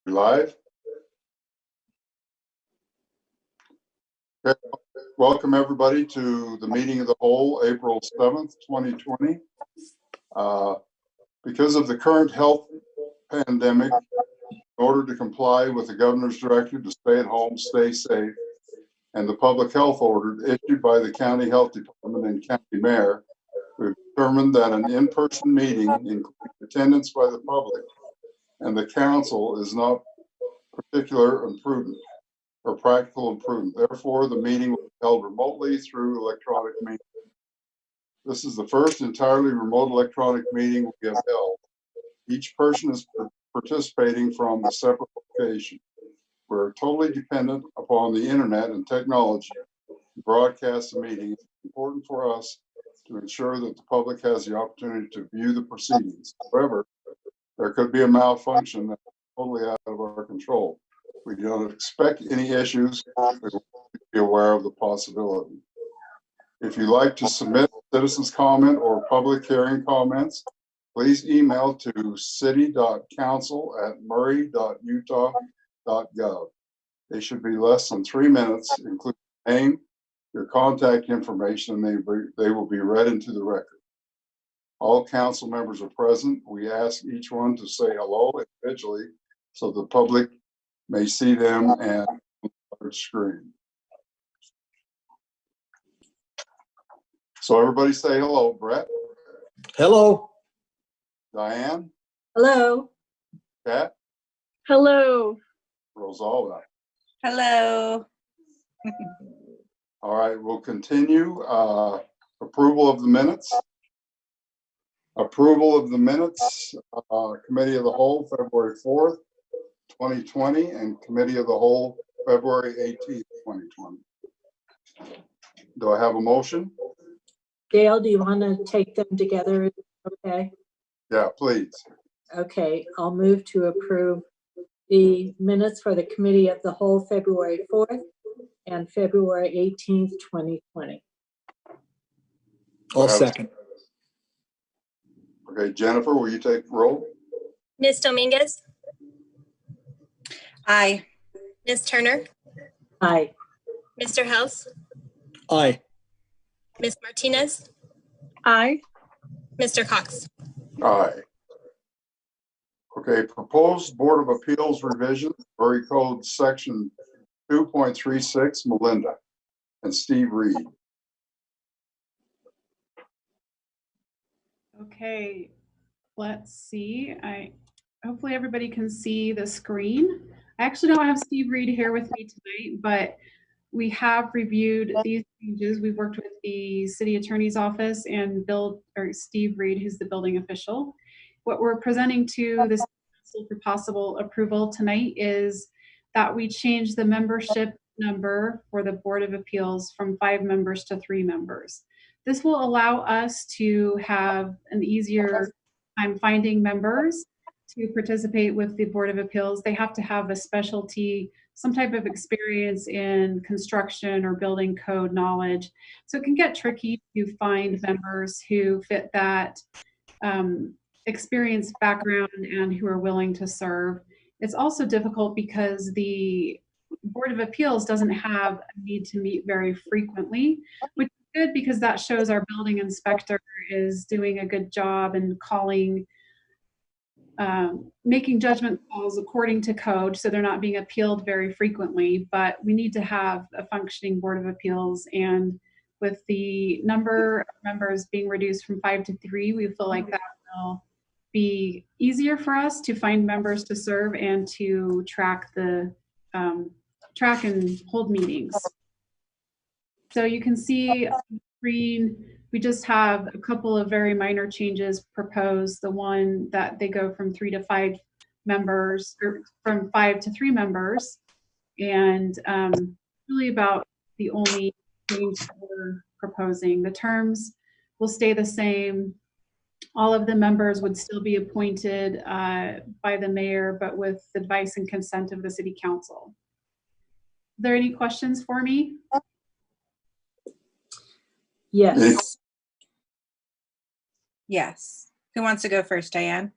Live. Okay. Welcome everybody to the meeting of the whole, April 7th, 2020. Because of the current health pandemic, in order to comply with the governor's directive to stay at home, stay safe, and the public health order issued by the county health department and county mayor, we've determined that an in-person meeting, including attendance by the public and the council, is not particular and prudent or practical and prudent. Therefore, the meeting will be held remotely through electronic meeting. This is the first entirely remote electronic meeting we have held. Each person is participating from a separate location. We're totally dependent upon the internet and technology to broadcast the meeting. It's important for us to ensure that the public has the opportunity to view the proceedings. However, there could be a malfunction that's totally out of our control. We don't expect any issues, but we will be aware of the possibility. If you'd like to submit citizens' comment or public hearing comments, please email to city.council@murray.utah.gov. They should be less than 3 minutes, including name, your contact information, and they will be read into the record. All council members are present. We ask each one to say hello individually so the public may see them and on the large screen. So everybody say hello. Brett. Hello. Diane. Hello. Kat. Hello. Rosalba. Hello. All right, we'll continue. Approval of the minutes. Approval of the minutes. Committee of the Whole, February 4th, 2020, and Committee of the Whole, February 18th, 2020. Do I have a motion? Gail, do you want to take them together? Okay. Yeah, please. Okay, I'll move to approve the minutes for the Committee of the Whole, February 4th and February 18th, 2020. I'll second. Okay, Jennifer, will you take roll? Ms. Dominguez, Aye. Ms. Turner, Aye. Mr. House, Aye. Ms. Martinez, Aye. Mr. Cox. Aye. Okay, proposed Board of Appeals revision, Murray Code Section 2.36, Melinda and Steve Reed. Okay, let's see. Hopefully everybody can see the screen. I actually don't have Steve Reed here with me tonight, but we have reviewed these changes. We've worked with the city attorney's office and Steve Reed, who's the building official. What we're presenting to this council for possible approval tonight is that we change the membership number for the Board of Appeals from 5 members to 3 members. This will allow us to have an easier time finding members to participate with the Board of Appeals. They have to have a specialty, some type of experience in construction or building code knowledge. So it can get tricky to find members who fit that experience background and who are willing to serve. It's also difficult because the Board of Appeals doesn't have a need to meet very frequently, which is good because that shows our building inspector is doing a good job and calling, making judgment calls according to code, so they're not being appealed very frequently. But we need to have a functioning Board of Appeals, and with the number of members being reduced from 5 to 3, we feel like that will be easier for us to find members to serve and to track and hold meetings. So you can see on the screen, we just have a couple of very minor changes proposed. The one that they go from 3 to 5 members, or from 5 to 3 members, and really about the only change that we're proposing. The terms will stay the same. All of the members would still be appointed by the mayor, but with advice and consent of the city council. Are there any questions for me? Yes. Yes. Who wants to go first, Diane?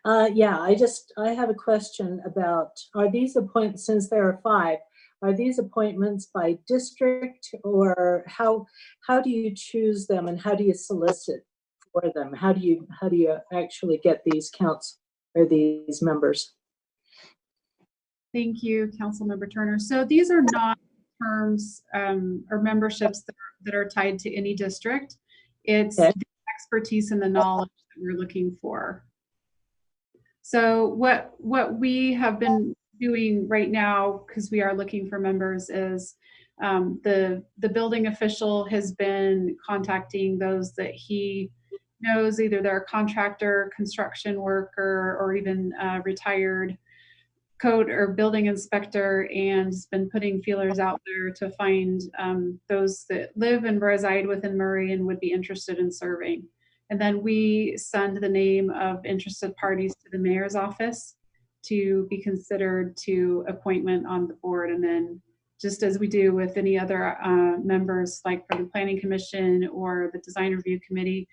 Yeah, I have a question about, are these appointments, since there are 5, are these appointments by district, or how do you choose them and how do you solicit for them? How do you actually get these counts or these members? Thank you, Councilmember Turner. So these are not terms or memberships that are tied to any district. It's Okay. the expertise and the knowledge that we're looking for. So what we have been doing right now, because we are looking for members, is the building official has been contacting those that he knows, either they're a contractor, construction worker, or even retired code or building inspector, and has been putting feelers out there to find those that live and reside within Murray and would be interested in serving. And then we send the name of interested parties to the mayor's office to be considered to appointment on the board. And then just as we do with any other members, like for the planning commission or the design review committee,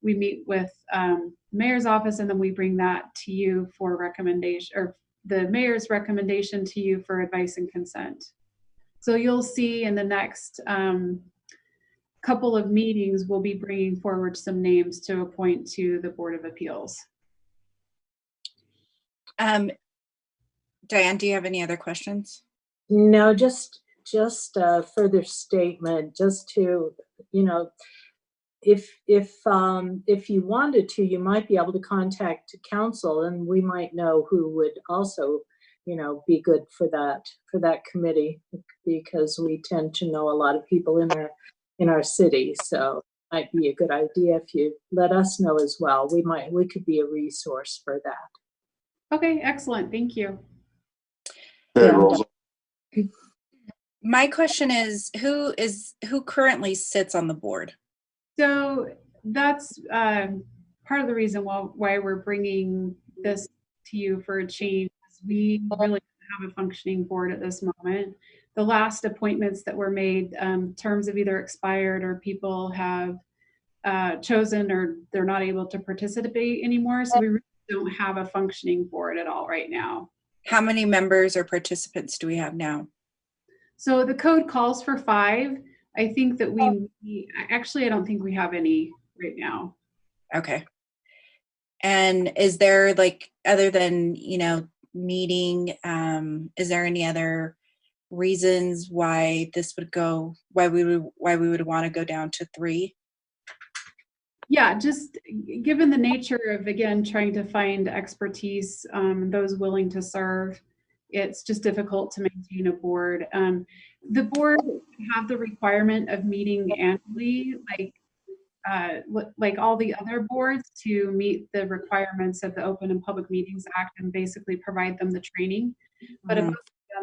we meet with the mayor's office, and then we bring that to you for recommendation, or the mayor's recommendation to you for advice and consent. So you'll see in the next couple of meetings, we'll be bringing forward some names to appoint to the Board of Appeals. Diane, do you have any other questions? No, just a further statement, just to, you know, if you wanted to, you might be able to contact council, and we might know who would also, you know, be good for that committee, because we tend to know a lot of people in our city. So it might be a good idea if you let us know as well. We could be a resource for that. Okay, excellent. Thank you. Okay, And, Rosa. My question is who currently sits on the board? So that's part of the reason why we're bringing this to you for a change. We really don't have a functioning board at this moment. The last appointments that were made, terms have either expired or people have chosen, or they're not able to participate anymore. So we really don't have a functioning board at all right now. How many members or participants do we have now? So the code calls for 5. I think that actually, I don't think we have any right now. Okay. And is there, like, other than, you know, meeting, is there any other reasons why this would go, why we would want to go down to 3? Yeah, just given the nature of, again, trying to find expertise, those willing to serve, it's just difficult to maintain a board. The board have the requirement of meeting annually, like all the other boards, to meet the requirements of the Open and Public Meetings Act and basically provide them the training. But above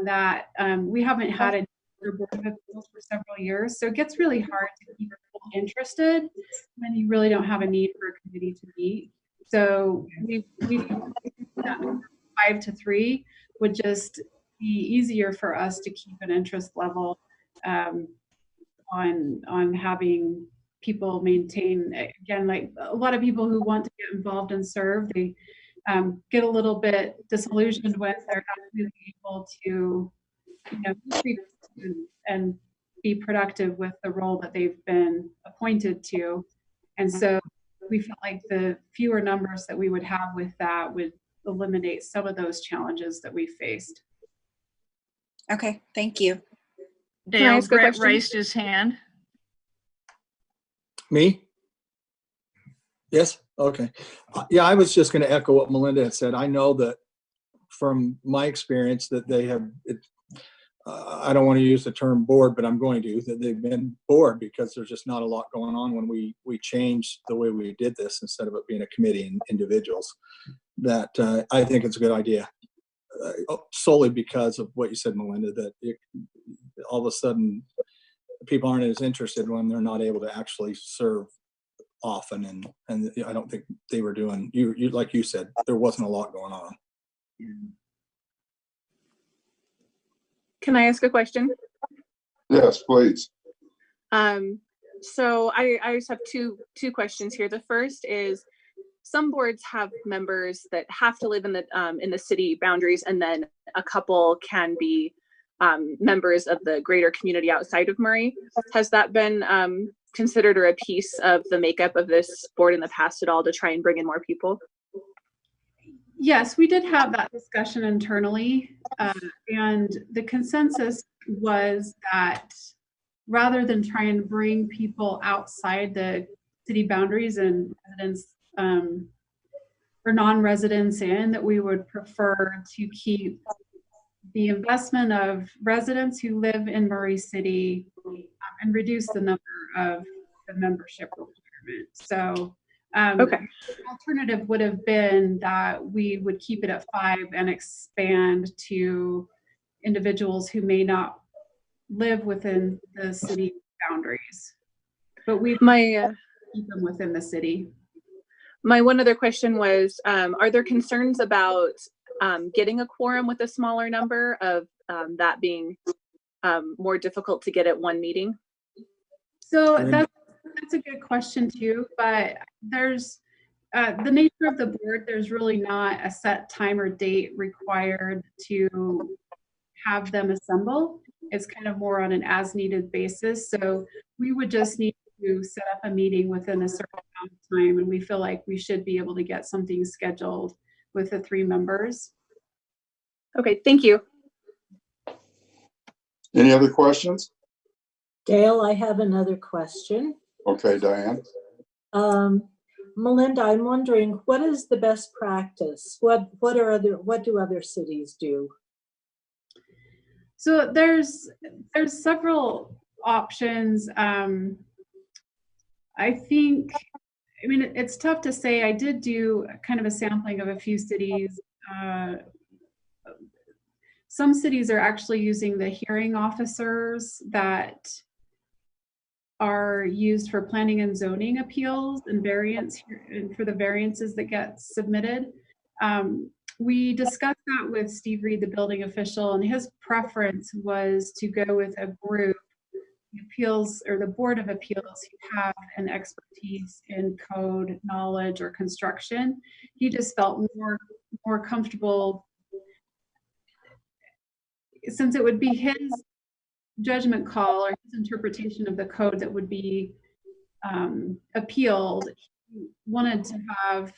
that, we haven't had a Board of Appeals for several years, so it gets really hard to keep people interested when you really don't have a need for a committee to meet. So we 5 to 3 would just be easier for us to keep an interest level on having people maintain. Again, like a lot of people who want to get involved and serve, they get a little bit disillusioned when they're not really able to, you know, and be productive with the role that they've been appointed to. And so we felt like the fewer numbers that we would have with that would eliminate some of those challenges that we faced. Okay, thank you. Can I ask a question? Brett raised his hand. Me? Yes? Okay. Yeah, I was just going to echo what Melinda had said. I know that from my experience that they have, I don't want to use the term bored, but I'm going to, that they've been bored because there's just not a lot going on when we changed the way we did this instead of it being a committee and individuals. That I think it's a good idea, solely because of what you said, Melinda, that all of a sudden people aren't as interested when they're not able to actually serve often. And I don't think they were doing, you like you said, there wasn't a lot going on. Can I ask a question? Yes, please. So I just have two questions here. The first is, some boards have members that have to live in the city boundaries, and then a couple can be members of the greater community outside of Murray. Has that been considered or a piece of the makeup of this board in the past at all to try and bring in more people? Yes, we did have that discussion internally, and the consensus was that rather than try and bring people outside the city boundaries and residents or non-residents in, that we would prefer to keep the investment of residents who live in Murray City and reduce the number of the membership requirement. So Okay. the alternative would have been that we would keep it at 5 and expand to individuals who may not live within the city boundaries. But we keep them within the city. My one other question was, are there concerns about getting a quorum with a smaller number, of that being more difficult to get at one meeting? So that's a good question too, but there's the nature of the board, there's really not a set time or date required to have them assemble. It's kind of more on an as needed basis. So we would just need to set up a meeting within a certain amount of time, and we feel like we should be able to get something scheduled with the 3 members. Okay, thank you. Any other questions? Dale, I have another question. Okay, Diane. Melinda, I'm wondering, what is the best practice? What do other cities do? So there's several options. I think, I mean, it's tough to say. I did do kind of a sampling of a few cities. Some cities are actually using the hearing officers that are used for planning and zoning appeals and variance, and for the variances that get submitted. We discussed that with Steve Reed, the building official, and his preference was to go with a group, the appeals or the Board of Appeals, who have an expertise in code knowledge or construction. He just felt more comfortable, since it would be his judgment call or his interpretation of the code that would be appealed. He wanted to have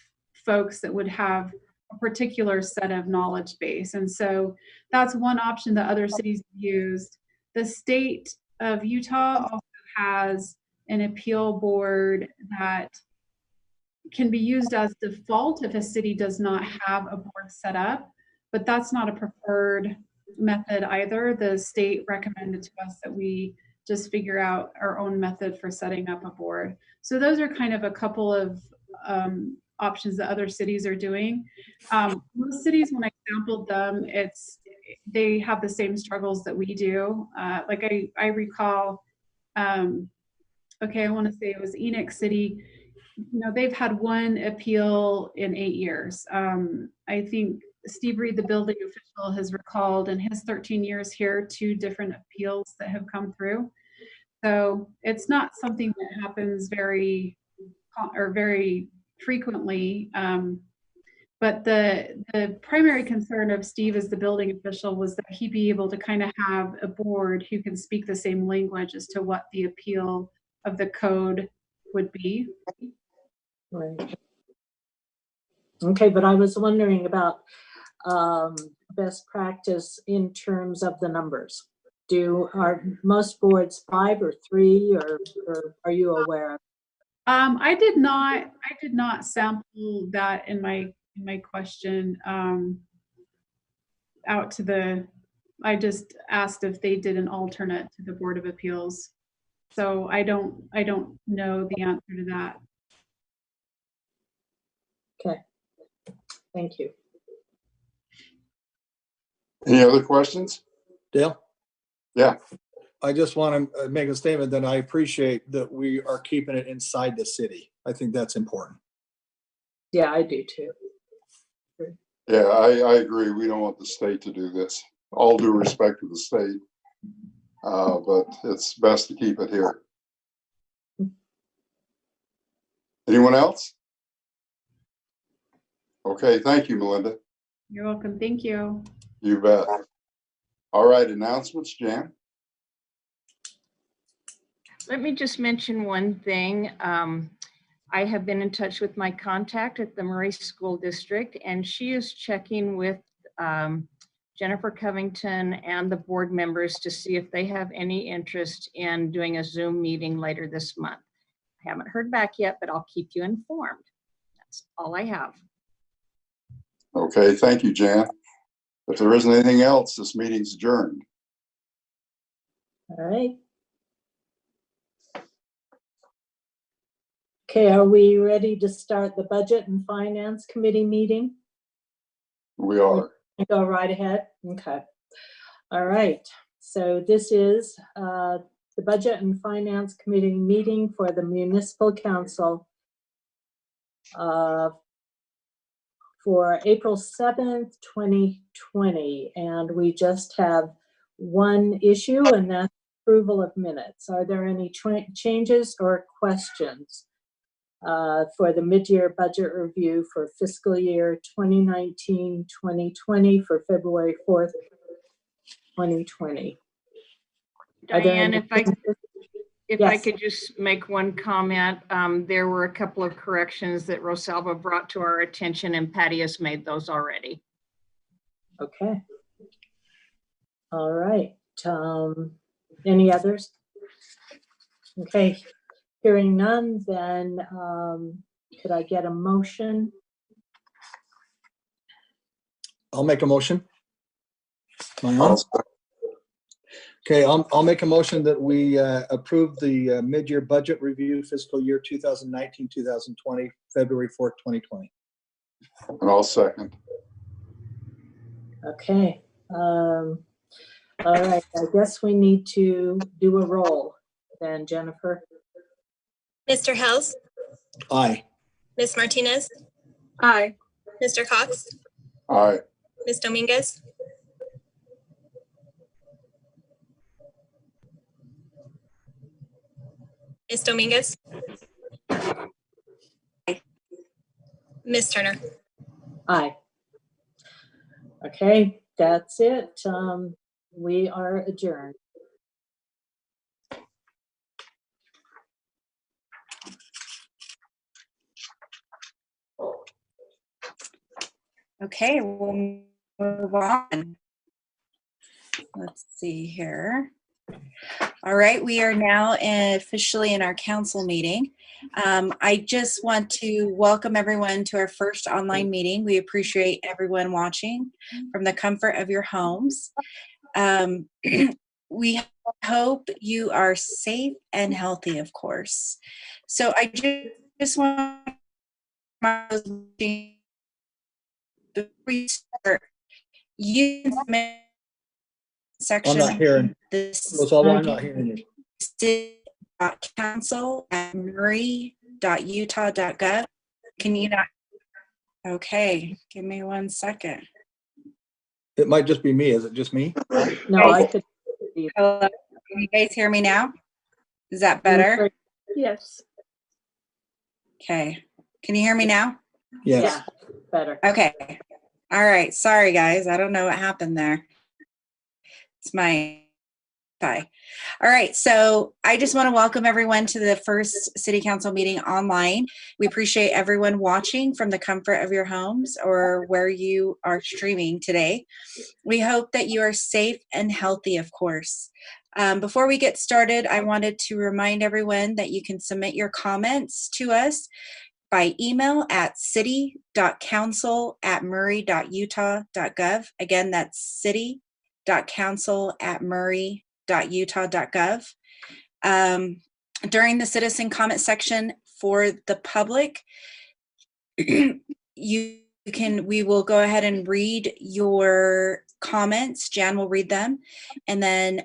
folks that would have a particular set of knowledge base. And so that's one option that other cities have used. The state of Utah also has an appeal board that can be used as default if a city does not have a board set up, but that's not a preferred method either. The state recommended to us that we just figure out our own method for setting up a board. So those are kind of a couple of options that other cities are doing. Most cities, when I sampled them, they have the same struggles that we do. Like I recall, okay, I want to say it was Enoch City. You know, they've had one appeal in 8 years. I think Steve Reed, the building official, has recalled in his 13 years here 2 different appeals that have come through. So it's not something that happens very frequently. But the primary concern of Steve as the building official was that he be able to kind of have a board who can speak the same language as to what the appeal of the code would be. Right. Okay, but I was wondering about best practice in terms of the numbers. Are most boards 5 or 3, or are you aware? I did not sample that in my question out to the. I just asked if they did an alternate to the Board of Appeals. So I don't know the answer to that. Okay, thank you. Any other questions? Dale? Yeah. I just want to make a statement that I appreciate that we are keeping it inside the city. I think that's important. Yeah, I do too. Yeah, I agree. We don't want the state to do this. All due respect to the state, but it's best to keep it here. Anyone else? Okay, thank you, Melinda. You're welcome. Thank you. You bet. All right, announcements, Jan? Let me just mention one thing. I have been in touch with my contact at the Murray School District, and she is checking with Jennifer Covington and the board members to see if they have any interest in doing a Zoom meeting later this month. I haven't heard back yet, but I'll keep you informed. That's all I have. Okay, thank you, Jan. If there isn't anything else, this meeting's adjourned. All right. Okay, are we ready to start the Budget and Finance Committee meeting? We are. Go right ahead. Okay. All right. So this is the Budget and Finance Committee meeting for the Municipal Council for April 7th, 2020. And we just have one issue, and that's approval of minutes. Are there any changes or questions for the mid-year budget review for fiscal year 2019-2020 for February 4th, 2020? Are there Diane, any if I Yes. could just make one comment, there were a couple of corrections that Rosalba brought to our attention, and Patty has made those already. Okay. All right. Any others? Okay. Hearing none, then could I get a motion? I'll make a motion. Am I on? I'll- Okay, I'll make a motion that we approve the mid-year budget review fiscal year 2019-2020, February 4th, 2020. And I'll second. Okay. All right. I guess we need to do a roll then, Jennifer. Mr. Hells, Aye. Ms. Martinez, Aye. Mr. Cox, Aye. Ms. Dominguez, Ms. Dominguez, Ms. Turner. Aye. Okay, that's it. We are adjourned. Okay, we'll move on. Let's see here. All right, we are now officially in our council meeting. I just want to welcome everyone to our first online meeting. We appreciate everyone watching from the comfort of your homes. We hope you are safe and healthy, of course. So I just want to before we start, you can submit section I'm not hearing. this Rosalba, I'm not hearing you. city.council@murray.utah.gov. Can you not? Okay, give me 1 second. It might just be me. Is it just me? No, I could. Hello, can you guys hear me now? Is that better? Yes. Okay, can you hear me now? Yes. Yeah, better. Okay, all right, sorry guys, I don't know what happened there. It's my Wi-Fi. All right, so I just want to welcome everyone to the first City Council meeting online. We appreciate everyone watching from the comfort of your homes or where you are streaming today. We hope that you are safe and healthy, of course. Before we get started, I wanted to remind everyone that you can submit your comments to us by email at city.council@murray.utah.gov. Again, that's city.council@murray.utah.gov. During the citizen comment section for the public, we will go ahead and read your comments. Jan will read them, and then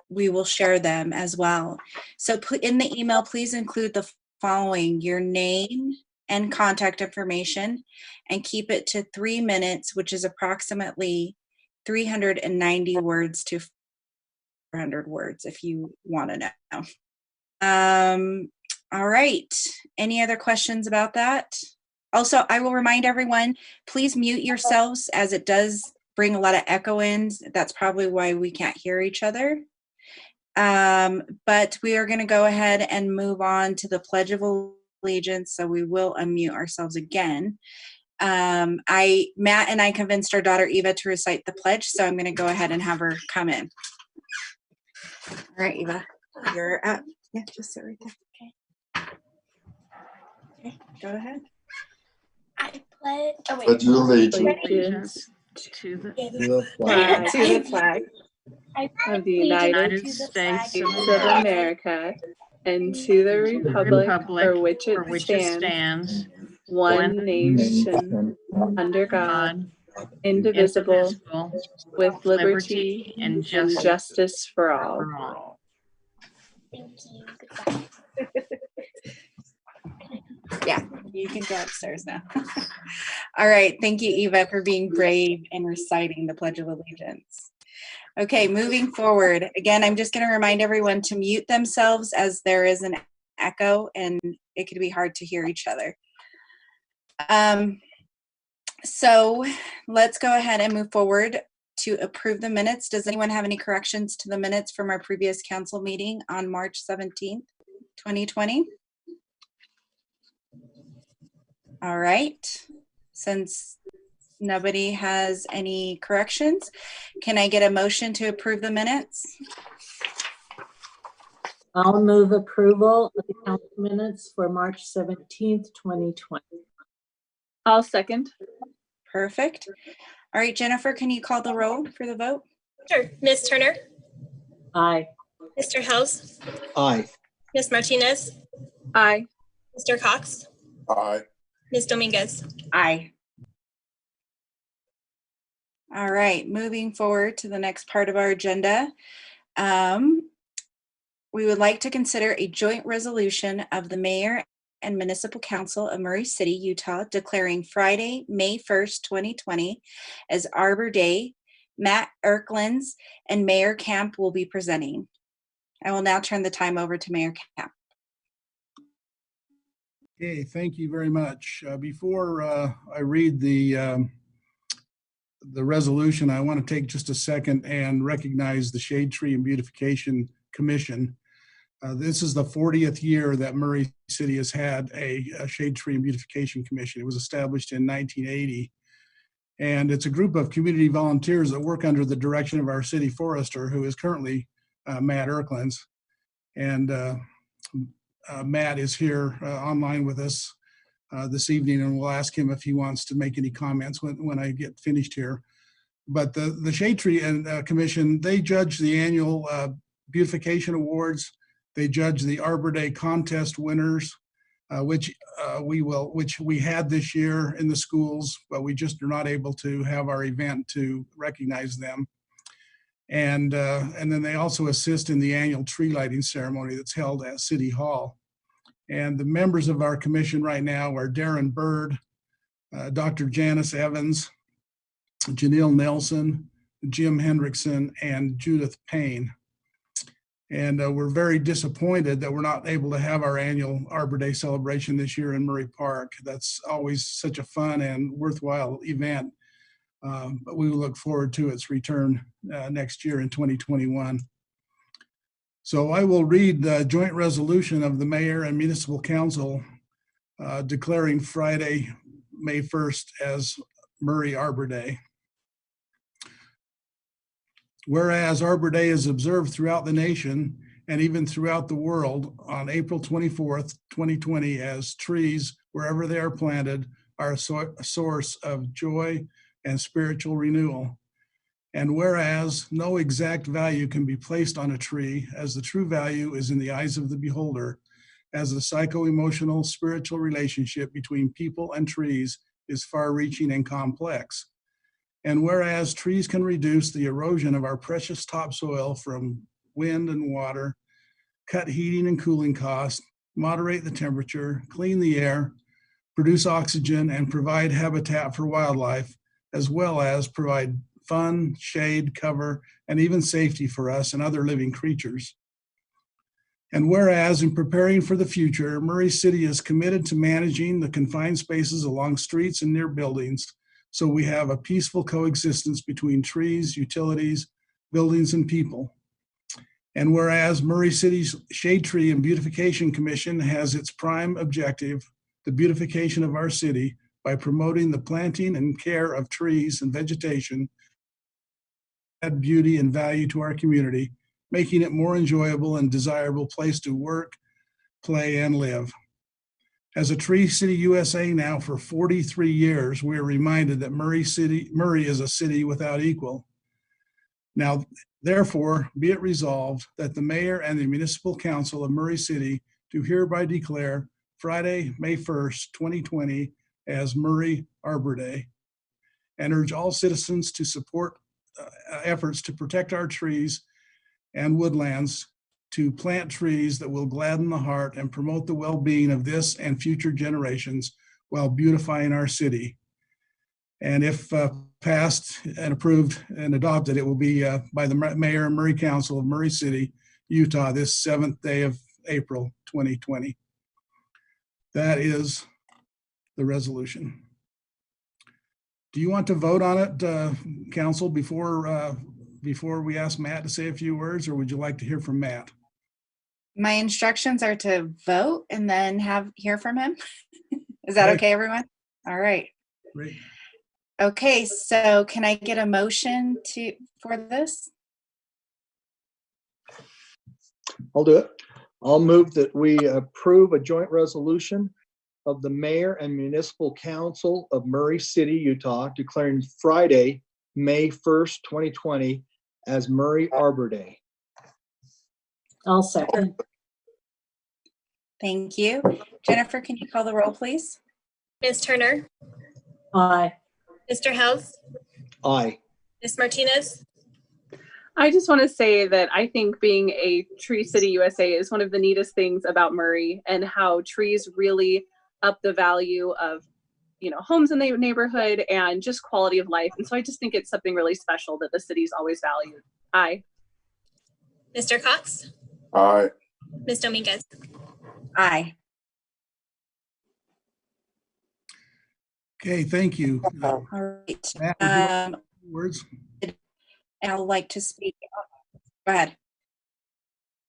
we will share them as well. So in the email, please include the following: your name and contact information, and keep it to 3 minutes, which is approximately 390 words to 400 words if you want to know. All right. Any other questions about that? Also, I will remind everyone, please mute yourselves as it does bring a lot of echo in. That's probably why we can't hear each other. But we are going to go ahead and move on to the Pledge of Allegiance. So we will unmute ourselves again. Matt and I convinced our daughter Eva to recite the pledge, so I'm going to go ahead and have her come in. All right, Eva, you're up. Yeah, just sit right there. Okay, go ahead. I pledge. Oh, wait. Pledge allegiance Allegiance To the The flag To the flag I of the United to the States flag of America and to the republic for which it stands, one nation, under God, indivisible, with liberty and justice for all. Thank you. Goodbye. Yeah, you can go upstairs now. All right, thank you, Eva, for being brave and reciting the Pledge of Allegiance. Okay, moving forward. Again, I'm just going to remind everyone to mute themselves as there is an echo and it could be hard to hear each other. So let's go ahead and move forward to approve the minutes. Does anyone have any corrections to the minutes from our previous council meeting on March 17th, 2020? All right, since nobody has any corrections, can I get a motion to approve the minutes? I'll move approval of the council minutes for March 17th, 2020. I'll second. Perfect. All right, Jennifer, can you call the roll for the vote? Sure. Ms. Turner, Aye. Mr. Hels, Aye. Ms. Martinez, Aye. Mr. Cox, Aye. Ms. Dominguez. Aye. All right, moving forward to the next part of our agenda. We would like to consider a joint resolution of the mayor and municipal council of Murray City, Utah, declaring Friday, May 1st, 2020 as Arbor Day. Matt Erklins and Mayor Camp will be presenting. I will now turn the time over to Mayor Camp. Okay, thank you very much. Before I read the resolution, I want to take just a second and recognize the Shade Tree and Beautification Commission. This is the 40th year that Murray City has had a Shade Tree and Beautification Commission. It was established in 1980. And it's a group of community volunteers that work under the direction of our city forester, who is currently Matt Erklins. And Matt is here online with us this evening, and we'll ask him if he wants to make any comments when I get finished here. But the Shade Tree and Commission, they judge the annual beautification awards. They judge the Arbor Day contest winners, which we had this year in the schools, but we just are not able to have our event to recognize them. And then they also assist in the annual tree lighting ceremony that's held at City Hall. And the members of our commission right now are Darren Bird, Dr. Janice Evans, Janelle Nelson, Jim Hendrickson, and Judith Payne. And we're very disappointed that we're not able to have our annual Arbor Day celebration this year in Murray Park. That's always such a fun and worthwhile event. But we will look forward to its return next year in 2021. So I will read the joint resolution of the mayor and municipal council declaring Friday, May 1st as Murray Arbor Day. Whereas Arbor Day is observed throughout the nation and even throughout the world on April 24th, 2020, as trees, wherever they are planted, are a source of joy and spiritual renewal. And whereas no exact value can be placed on a tree, as the true value is in the eyes of the beholder, as the psycho-emotional spiritual relationship between people and trees is far-reaching and complex. And whereas trees can reduce the erosion of our precious topsoil from wind and water, cut heating and cooling costs, moderate the temperature, clean the air, produce oxygen, and provide habitat for wildlife, as well as provide fun, shade, cover, and even safety for us and other living creatures. And whereas in preparing for the future, Murray City is committed to managing the confined spaces along streets and near buildings, so we have a peaceful coexistence between trees, utilities, buildings, and people. And whereas Murray City's Shade Tree and Beautification Commission has its prime objective, the beautification of our city, by promoting the planting and care of trees and vegetation, add beauty and value to our community, making it more enjoyable and desirable place to work, play, and live. As a Tree City USA now for 43 years, we are reminded that Murray is a city without equal. Now, therefore, be it resolved that the mayor and the municipal council of Murray City do hereby declare Friday, May 1st, 2020 as Murray Arbor Day, and urge all citizens to support efforts to protect our trees and woodlands, to plant trees that will gladden the heart and promote the well-being of this and future generations while beautifying our city. And if passed and approved and adopted, it will be by the Mayor and Murray Council of Murray City, Utah, this 7th day of April, 2020. That is the resolution. Do you want to vote on it, Council, before we ask Matt to say a few words, or would you like to hear from Matt? My instructions are to vote and then hear from him. Is that okay, everyone? All right. Great. Okay, so can I get a motion for this? I'll do it. I'll move that we approve a joint resolution of the mayor and municipal council of Murray City, Utah, declaring Friday, May 1st, 2020 as Murray Arbor Day. I'll second. Thank you. Jennifer, can you call the roll, please? Ms. Turner, Aye. Mr. House, Aye. Ms. Martinez, I just want to say that I think being a Tree City USA is one of the neatest things about Murray, and how trees really up the value of, you know, homes in the neighborhood and just quality of life. And so I just think it's something really special that the city's always valued. Aye. Mr. Cox, Aye. Ms. Dominguez. Aye. Okay, thank you. All right. Matt, would you like a few words? And I'd like to speak. Go ahead.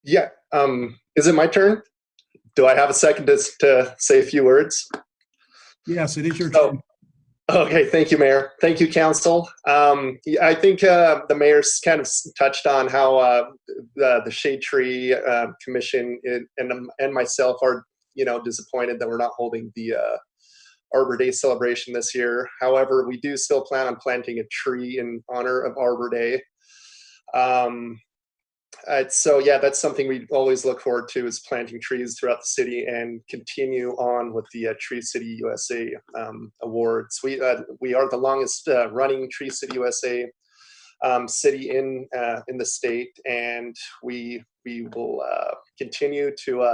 Yeah. Is it my turn? Do I have a second to say a few words? Yes, it is your Oh, turn. okay. Thank you, Mayor. Thank you, Council. I think the Mayor's kind of touched on how the Shade Tree Commission and myself are, disappointed that we're not holding the Arbor Day celebration this year. However, we do still plan on planting a tree in honor of Arbor Day. So yeah, that's something we always look forward to, is planting trees throughout the city and continue on with the Tree City USA awards. We are the longest running Tree City USA city in the state, and we will continue to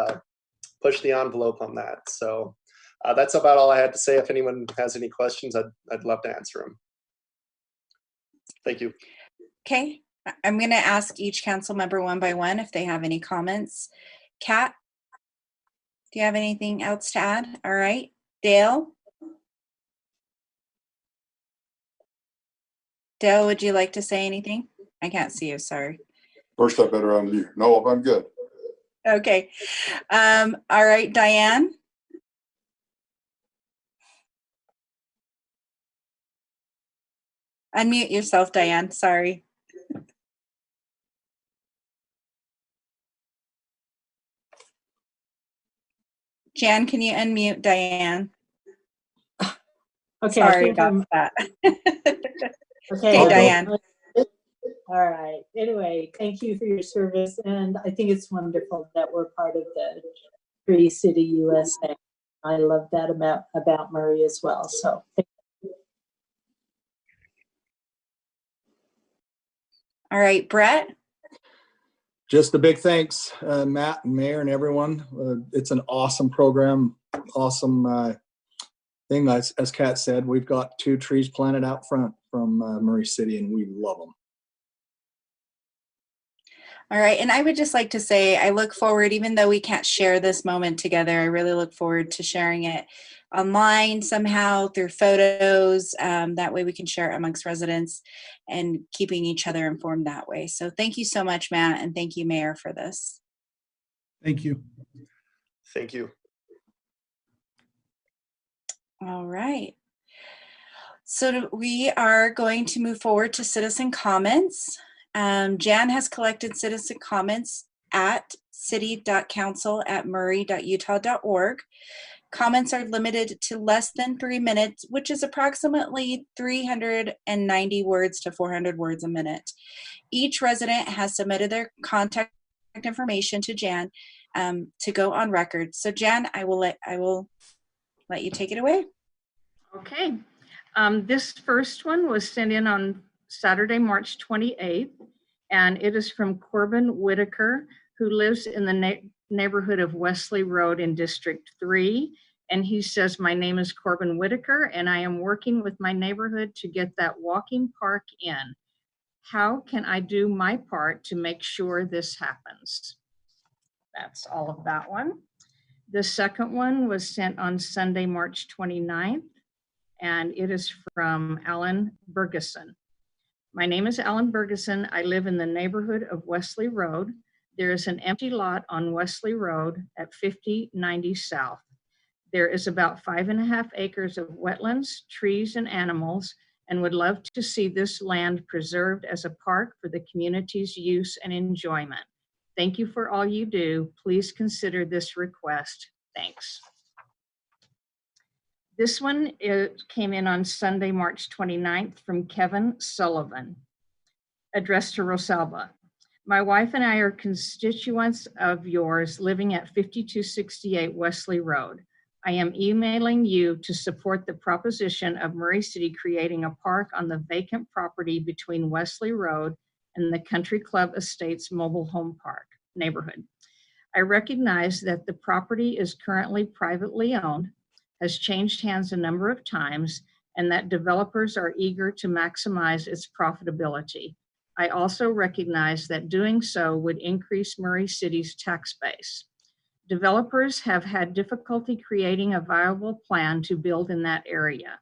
push the envelope on that. So that's about all I had to say. If anyone has any questions, I'd love to answer them. Thank you. Okay. I'm going to ask each council member one by one if they have any comments. Kat, do you have anything else to add? All right. Dale? Dale, would you like to say anything? I can't see you, sorry. First, I better unmute. No, I'm good. Okay. All right, Diane? Unmute yourself, Diane, sorry. Jan, can you unmute Diane? Okay. Sorry about that. Okay, Okay, Diane. All right. Anyway, thank you for your service, and I think it's wonderful that we're part of the Tree City USA. I love that about Murray as well. So thank you. All right, Brett? Just a big thanks, Matt and Mayor and everyone. It's an awesome program, awesome thing. As Kat said, we've got 2 trees planted out front from Murray City, and we love them. All right. And I would just like to say, I look forward, even though we can't share this moment together, I really look forward to sharing it online somehow through photos. That way we can share it amongst residents and keeping each other informed that way. So thank you so much, Matt. And thank you, Mayor, for this. Thank you. Thank you. All right. So we are going to move forward to citizen comments. Jan has collected citizen comments at city.council@murray.utah.org. Comments are limited to less than 3 minutes, which is approximately 390 words to 400 words a minute. Each resident has submitted their contact information to Jan to go on record. So Jan, I will let you take it away. Okay. This first one was sent in on Saturday, March 28th, and it is from Corbin Whitaker, who lives in the neighborhood of Wesley Road in District 3. And he says, my name is Corbin Whitaker, and I am working with my neighborhood to get that walking park in. How can I do my part to make sure this happens? That's all of that one. The second one was sent on Sunday, March 29th, and it is from Alan Bergeson. My name is Alan Bergeson. I live in the neighborhood of Wesley Road. There is an empty lot on Wesley Road at 5090 South. There is about 5.5 acres of wetlands, trees, and animals, and would love to see this land preserved as a park for the community's use and enjoyment. Thank you for all you do. Please consider this request. Thanks. This one came in on Sunday, March 29th from Kevin Sullivan, addressed to Rosalba. My wife and I are constituents of yours living at 5268 Wesley Road. I am emailing you to support the proposition of Murray City creating a park on the vacant property between Wesley Road and the Country Club Estates Mobile Home Park neighborhood. I recognize that the property is currently privately owned, has changed hands a number of times, and that developers are eager to maximize its profitability. I also recognize that doing so would increase Murray City's tax base. Developers have had difficulty creating a viable plan to build in that area.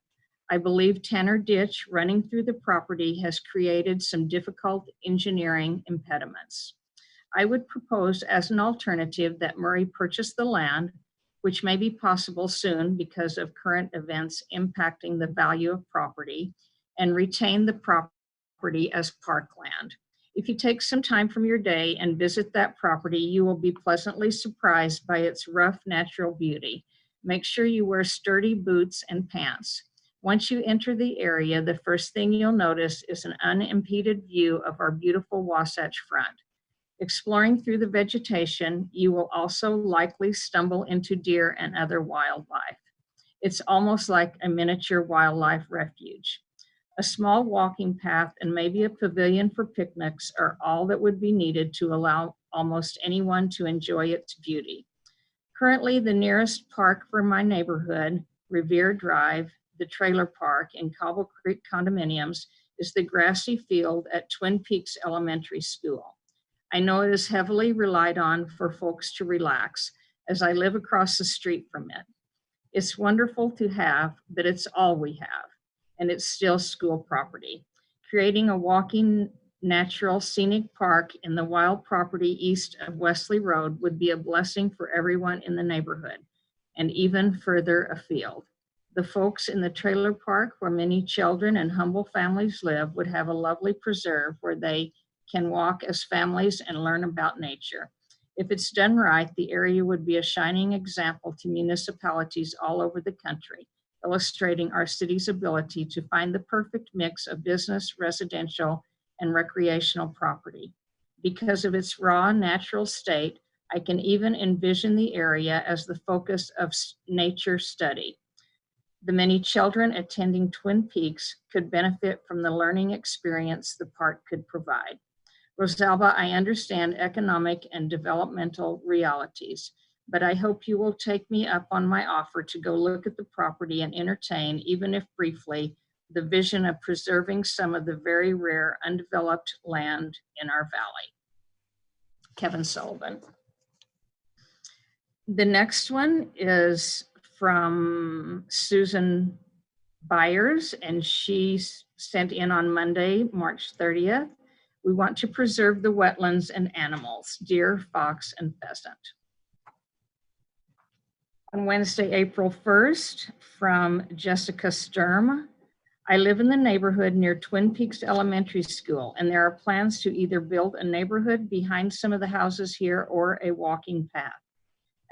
I believe Tanner Ditch running through the property has created some difficult engineering impediments. I would propose as an alternative that Murray purchase the land, which may be possible soon because of current events impacting the value of property, and retain the property as parkland. If you take some time from your day and visit that property, you will be pleasantly surprised by its rough natural beauty. Make sure you wear sturdy boots and pants. Once you enter the area, the first thing you'll notice is an unimpeded view of our beautiful Wasatch Front. Exploring through the vegetation, you will also likely stumble into deer and other wildlife. It's almost like a miniature wildlife refuge. A small walking path and maybe a pavilion for picnics are all that would be needed to allow almost anyone to enjoy its beauty. Currently, the nearest park for my neighborhood, Revere Drive, the trailer park, and Cobble Creek condominiums, is the grassy field at Twin Peaks Elementary School. I know it is heavily relied on for folks to relax, as I live across the street from it. It's wonderful to have, but it's all we have, and it's still school property. Creating a walking, natural, scenic park in the wild property east of Wesley Road would be a blessing for everyone in the neighborhood, and even further afield. The folks in the trailer park, where many children and humble families live, would have a lovely preserve where they can walk as families and learn about nature. If it's done right, the area would be a shining example to municipalities all over the country, illustrating our city's ability to find the perfect mix of business, residential, and recreational property. Because of its raw, natural state, I can even envision the area as the focus of nature study. The many children attending Twin Peaks could benefit from the learning experience the park could provide. Rosalba, I understand economic and developmental realities, but I hope you will take me up on my offer to go look at the property and entertain, even if briefly, the vision of preserving some of the very rare undeveloped land in our valley. Kevin Sullivan. The next one is from Susan Byers, and she sent in on Monday, March 30th. We want to preserve the wetlands and animals, deer, fox, and pheasant. On Wednesday, April 1st, from Jessica Sturm. I live in the neighborhood near Twin Peaks Elementary School, and there are plans to either build a neighborhood behind some of the houses here or a walking path.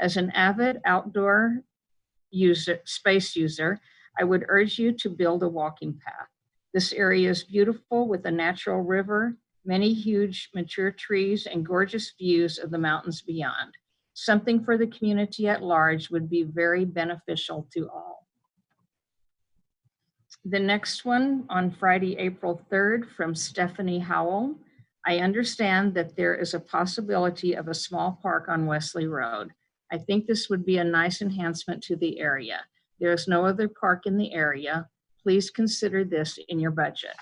As an avid outdoor space user, I would urge you to build a walking path. This area is beautiful with a natural river, many huge mature trees, and gorgeous views of the mountains beyond. Something for the community at large would be very beneficial to all. The next one on Friday, April 3rd, from Stephanie Howell. I understand that there is a possibility of a small park on Wesley Road. I think this would be a nice enhancement to the area. There is no other park in the area. Please consider this in your budget.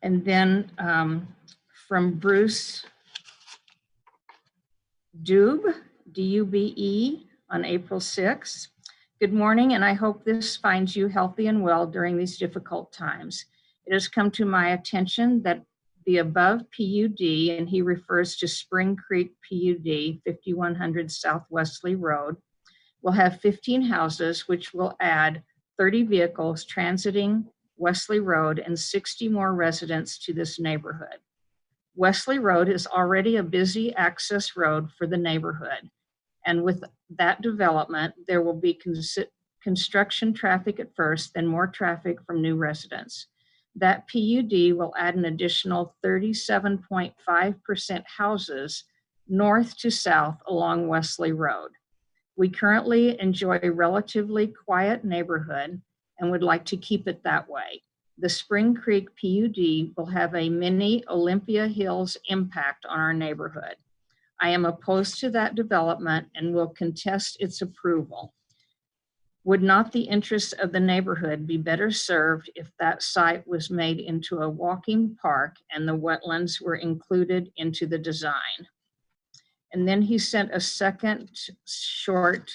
And then from Bruce Dube, D-U-B-E, on April 6th. Good morning, and I hope this finds you healthy and well during these difficult times. It has come to my attention that the above PUD, and he refers to Spring Creek PUD, 5100 South Wesley Road, will have 15 houses, which will add 30 vehicles transiting Wesley Road and 60 more residents to this neighborhood. Wesley Road is already a busy access road for the neighborhood. And with that development, there will be construction traffic at first, then more traffic from new residents. That PUD will add an additional 37.5% houses north to south along Wesley Road. We currently enjoy a relatively quiet neighborhood and would like to keep it that way. The Spring Creek PUD will have a mini Olympia Hills impact on our neighborhood. I am opposed to that development and will contest its approval. Would not the interests of the neighborhood be better served if that site was made into a walking park and the wetlands were included into the design? And then he sent a second short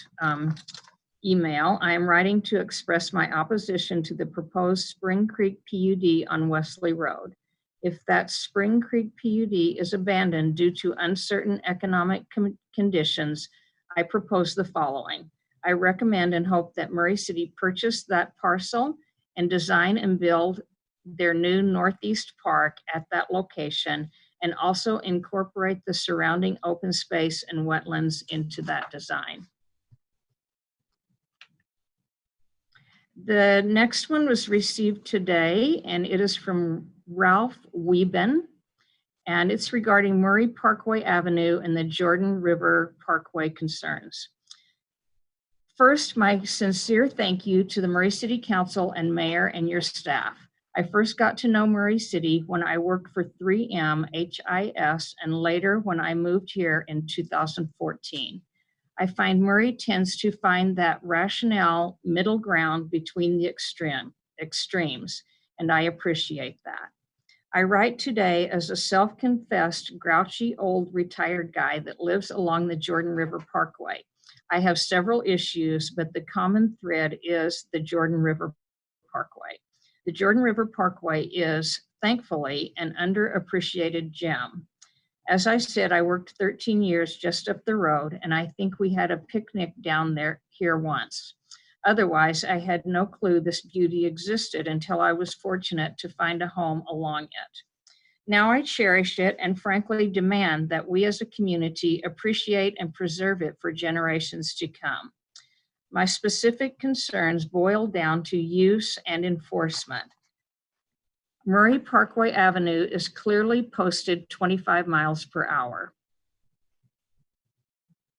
email. I am writing to express my opposition to the proposed Spring Creek PUD on Wesley Road. If that Spring Creek PUD is abandoned due to uncertain economic conditions, I propose the following. I recommend and hope that Murray City purchase that parcel and design and build their new Northeast Park at that location, and also incorporate the surrounding open space and wetlands into that design. The next one was received today, and it is from Ralph Wieben, and it's regarding Murray Parkway Avenue and the Jordan River Parkway concerns. First, my sincere thank you to the Murray City Council and Mayor and your staff. I first got to know Murray City when I worked for 3M HIS and later when I moved here in 2014. I find Murray tends to find that rationale middle ground between the extremes, and I appreciate that. I write today as a self-confessed grouchy old retired guy that lives along the Jordan River Parkway. I have several issues, but the common thread is the Jordan River Parkway. The Jordan River Parkway is, thankfully, an underappreciated gem. As I said, I worked 13 years just up the road, and I think we had a picnic down here once. Otherwise, I had no clue this beauty existed until I was fortunate to find a home along it. Now I cherish it and frankly demand that we as a community appreciate and preserve it for generations to come. My specific concerns boil down to use and enforcement. Murray Parkway Avenue is clearly posted 25 miles per hour.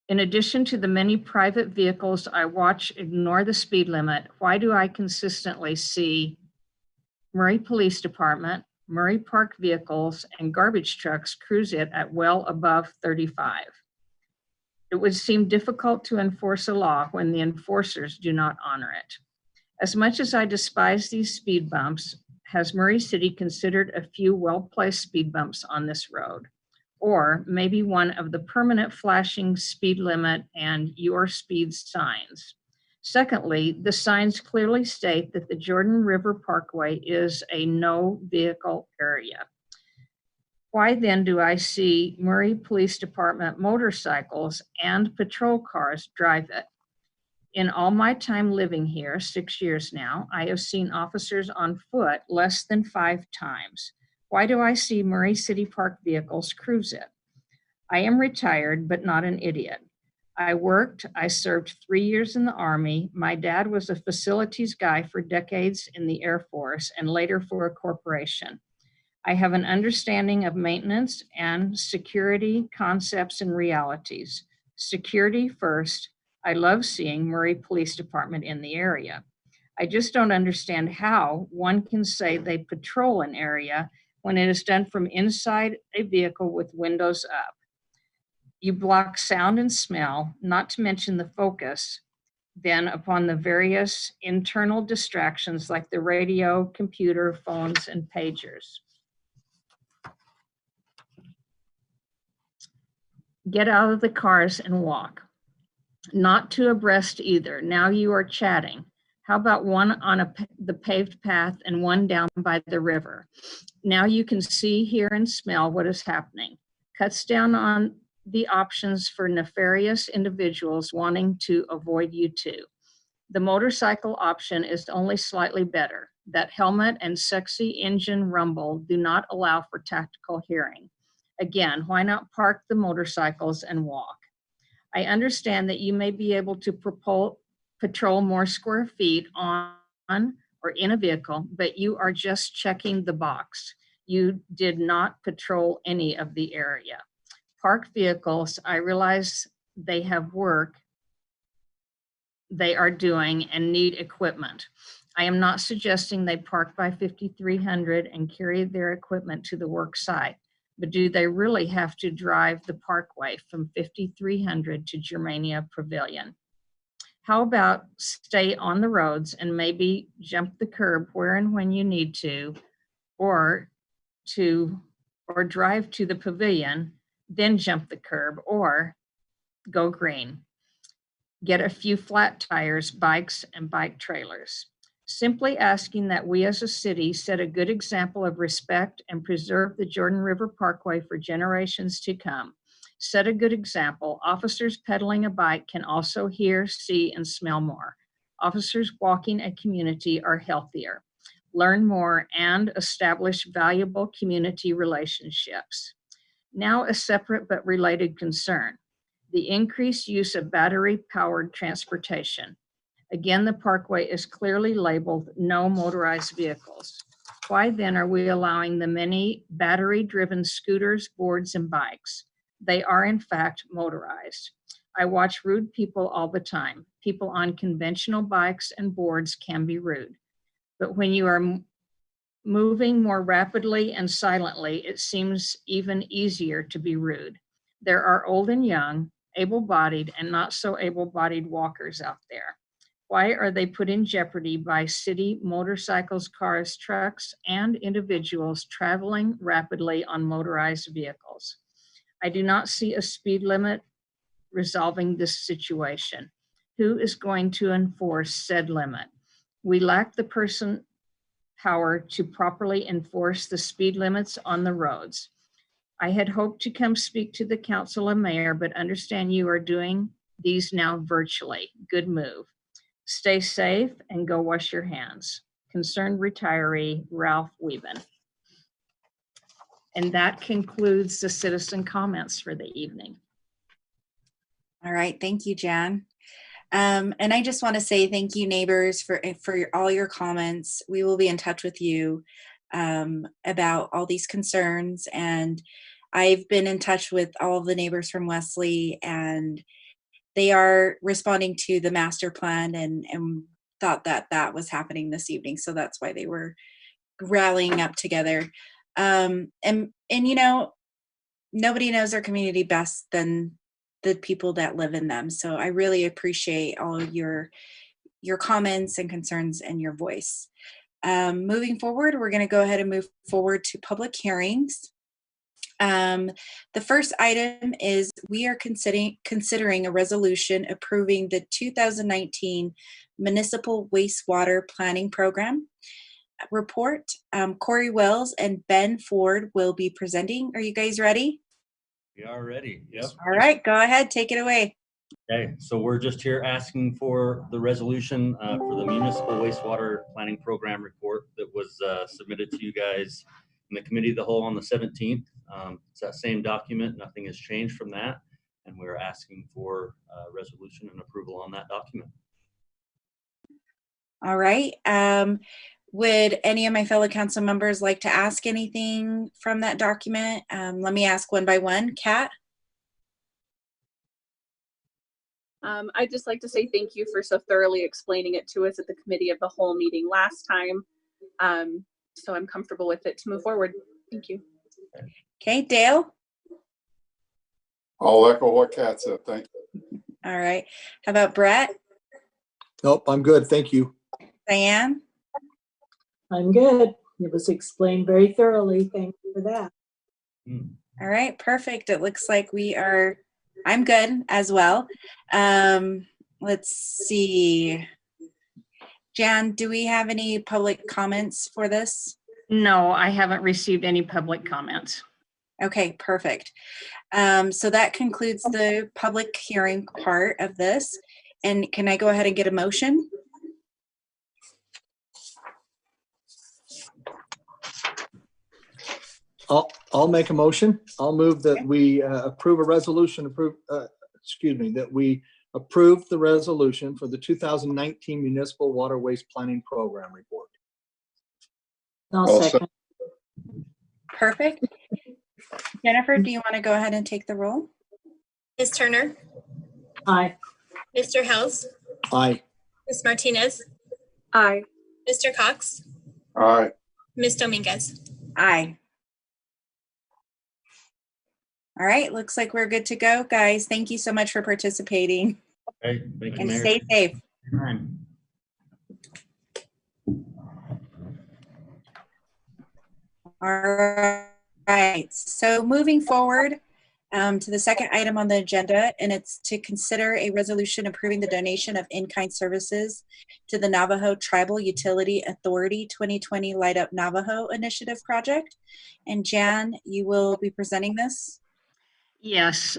In addition to the many private vehicles I watch ignore the speed limit, why do I consistently see Murray Police Department, Murray Park vehicles, and garbage trucks cruise it at well above 35? It would seem difficult to enforce a law when the enforcers do not honor it. As much as I despise these speed bumps, has Murray City considered a few well-placed speed bumps on this road? Or maybe one of the permanent flashing speed limit and your speed signs? Secondly, the signs clearly state that the Jordan River Parkway is a no vehicle area. Why then do I see Murray Police Department motorcycles and patrol cars drive it? In all my time living here, 6 years now, I have seen officers on foot less than 5 times. Why do I see Murray City Park vehicles cruise it? I am retired, but not an idiot. I served 3 years in the Army. My dad was a facilities guy for decades in the Air Force and later for a corporation. I have an understanding of maintenance and security concepts and realities. Security first. I love seeing Murray Police Department in the area. I just don't understand how one can say they patrol an area when it is done from inside a vehicle with windows up. You block sound and smell, not to mention the focus, then upon the various internal distractions like the radio, computer, phones, and pagers. Get out of the cars and walk. Not too abreast either. Now you are chatting. How about one on the paved path and one down by the river? Now you can see, hear, and smell what is happening. Cuts down on the options for nefarious individuals wanting to avoid you too. The motorcycle option is only slightly better. That helmet and sexy engine rumble do not allow for tactical hearing. Again, why not park the motorcycles and walk? I understand that you may be able to patrol more square feet on or in a vehicle, but you are just checking the box. You did not patrol any of the area. Parked vehicles, I realize they have work they are doing and need equipment. I am not suggesting they park by 5300 and carry their equipment to the work site, but do they really have to drive the parkway from 5300 to Germania Pavilion? How about stay on the roads and maybe jump the curb where and when you need to, or drive to the pavilion, then jump the curb, or go green. Get a few flat tires, bikes, and bike trailers. Simply asking that we as a city set a good example of respect and preserve the Jordan River Parkway for generations to come. Set a good example. Officers pedaling a bike can also hear, see, and smell more. Officers walking a community are healthier. Learn more and establish valuable community relationships. Now a separate but related concern. The increased use of battery-powered transportation. Again, the parkway is clearly labeled no motorized vehicles. Why then are we allowing the many battery-driven scooters, boards, and bikes? They are in fact motorized. I watch rude people all the time. People on conventional bikes and boards can be rude. But when you are moving more rapidly and silently, it seems even easier to be rude. There are old and young, able-bodied and not so able-bodied walkers out there. Why are they put in jeopardy by city motorcycles, cars, trucks, and individuals traveling rapidly on motorized vehicles? I do not see a speed limit resolving this situation. Who is going to enforce said limit? We lack the person power to properly enforce the speed limits on the roads. I had hoped to come speak to the council and mayor, but understand you are doing these now virtually. Good move. Stay safe and go wash your hands. Concerned retiree, Ralph Wieben. And that concludes the citizen comments for the evening. All right, thank you, Jan. And I just want to say thank you, neighbors, for all your comments. We will be in touch with you about all these concerns. And I've been in touch with all of the neighbors from Wesley, and they are responding to the master plan and thought that that was happening this evening. So that's why they were rallying up together. And you know, nobody knows our community best than the people that live in them. So I really appreciate all of your comments and concerns and your voice. Moving forward, we're going to go ahead and move forward to public hearings. The first item is we are considering a resolution approving the 2019 Municipal Wastewater Planning Program report. Corey Wells and Ben Ford will be presenting. Are you guys ready? We are ready. Yep. All right, go ahead, take it away. Okay, so we're just here asking for the resolution for the Municipal Wastewater Planning Program report that was submitted to you guys in the Committee of the Whole on the 17th. It's that same document. Nothing has changed from that. And we're asking for resolution and approval on that document. All right. Would any of my fellow council members like to ask anything from that document? Let me ask one by one. Kat? I'd just like to say thank you for so thoroughly explaining it to us at the Committee of the Whole meeting last time. So I'm comfortable with it to move forward. Thank you. Okay, Dale? I'll echo what Kat said. Thank you. All right. How about Brett? Nope, I'm good. Thank you. Diane? I'm good. It was explained very thoroughly. Thank you for that. All right, perfect. It looks like I'm good as well. Let's see. Jan, do we have any public comments for this? No, I haven't received any public comments. Okay, perfect. So that concludes the public hearing part of this. And can I go ahead and get a motion? I'll make a motion. I'll move that we approve a resolution, that we approve the resolution for the 2019 Municipal Water Waste Planning Program report. I'll second. Perfect. Jennifer, do you want to go ahead and take the roll? Ms. Turner, Aye. Mr. Hels, Aye. Ms. Martinez, Aye. Mr. Cox, Aye. Ms. Dominguez. Aye. All right, looks like we're good to go, guys. Thank you so much for participating. Okay, thank you, And Mayor. stay safe. Time. All right, so moving forward to the second item on the agenda, and it's to consider a resolution approving the donation of in-kind services to the Navajo Tribal Utility Authority 2020 Light Up Navajo Initiative project. And Jan, you will be presenting this. Yes,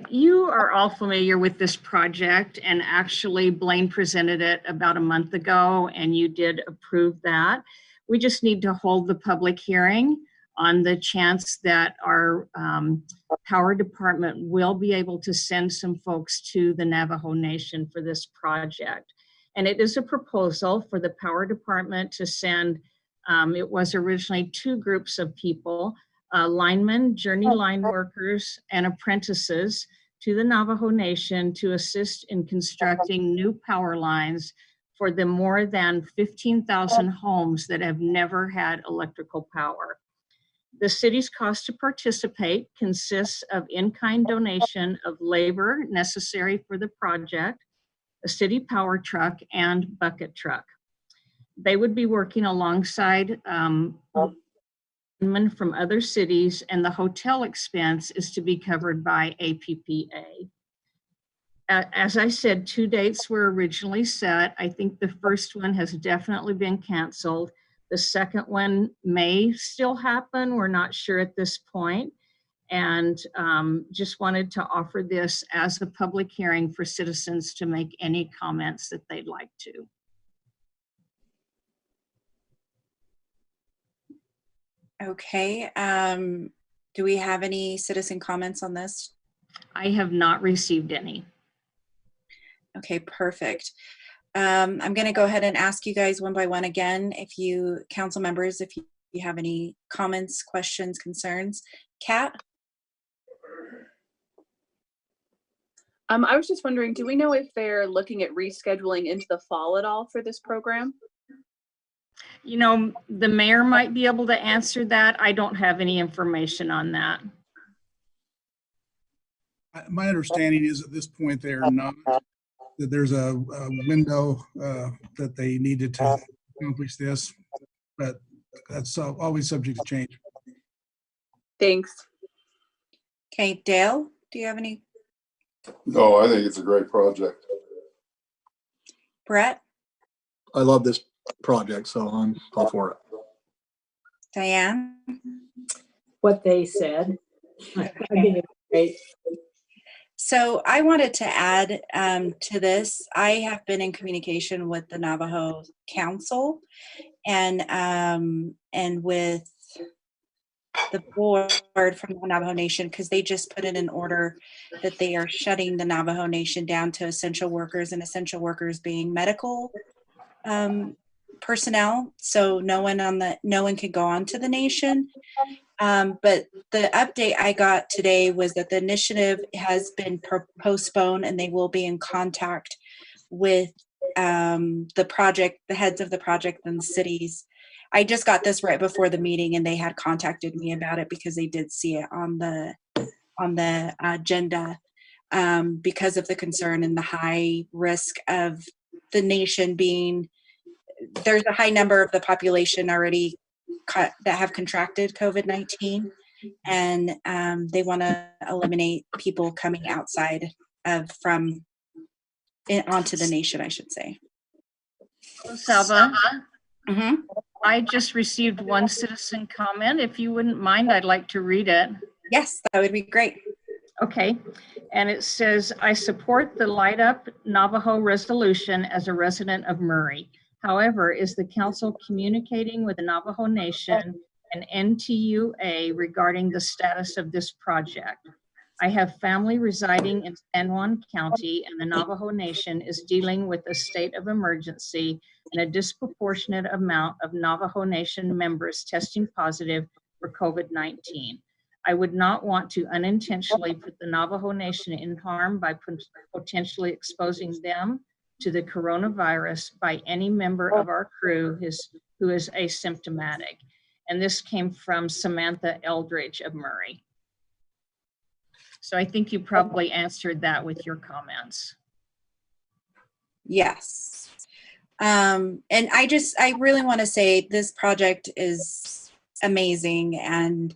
you are all familiar with this project, and actually Blaine presented it about a month ago and you did approve that. We just need to hold the public hearing on the chance that our power department will be able to send some folks to the Navajo Nation for this project. And it is a proposal for the power department to send, it was originally 2 groups of people, linemen, journey line workers, and apprentices to the Navajo Nation to assist in constructing new power lines for the more than 15,000 homes that have never had electrical power. The city's cost to participate consists of in-kind donation of labor necessary for the project, a city power truck, and bucket truck. They would be working alongside from other cities, and the hotel expense is to be covered by APPA. As I said, 2 dates were originally set. I think the first one has definitely been canceled. The second one may still happen. We're not sure at this point. And just wanted to offer this as a public hearing for citizens to make any comments that they'd like to. Okay, do we have any citizen comments on this? I have not received any. Okay, perfect. I'm going to go ahead and ask you guys one by one again, if you, council members, if you have any comments, questions, concerns. Kat? I was just wondering, do we know if they're looking at rescheduling into the fall at all for this program? You know, the mayor might be able to answer that. I don't have any information on that. My understanding is at this point they are not, that there's a window that they needed to accomplish this. but that's always subject to change. Thanks. Okay, Dale, do you have any? No, I think it's a great project. Brett, I love this project, so I'm all for it. Diane? What they said. I think it's great. So I wanted to add to this. I have been in communication with the Navajo Council and with the board from the Navajo Nation, because they just put in an order that they are shutting the Navajo Nation down to essential workers, and essential workers being medical personnel. So no one could go on to the nation. But the update I got today was that the initiative has been postponed, and they will be in contact with the project, the heads of the project and the cities. I just got this right before the meeting, and they had contacted me about it because they did see it on the agenda because of the concern and the high risk of the nation being. There's a high number of the population already that have contracted COVID-19, and they want to eliminate people coming outside of onto the nation, I should say. Salva, Mm-hmm. I just received one citizen comment. If you wouldn't mind, I'd like to read it. Yes, that would be great. Okay, and it says, I support the Light Up Navajo resolution as a resident of Murray. However, is the council communicating with the Navajo Nation and NTUA regarding the status of this project? I have family residing in San Juan County, and the Navajo Nation is dealing with a state of emergency and a disproportionate amount of Navajo Nation members testing positive for COVID-19. I would not want to unintentionally put the Navajo Nation in harm by potentially exposing them to the coronavirus by any member of our crew who is asymptomatic. And this came from Samantha Eldridge of Murray. So I think you probably answered that with your comments. Yes. And I really want to say this project is amazing, and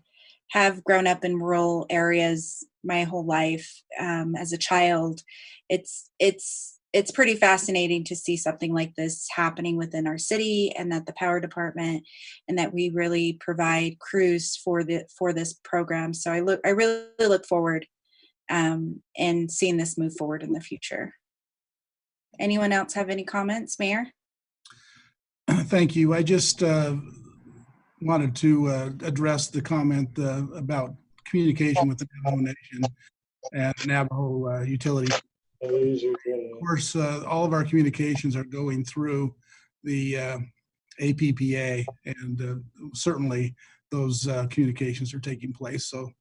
have grown up in rural areas my whole life as a child. It's pretty fascinating to see something like this happening within our city, and that the power department and that we really provide crews for this program. So I really look forward and seeing this move forward in the future. Anyone else have any comments, Mayor? Thank you. I just wanted to address the comment about communication with the Navajo Nation and Navajo utility. Of course, all of our communications are going through the APPA, and certainly those communications are taking place. So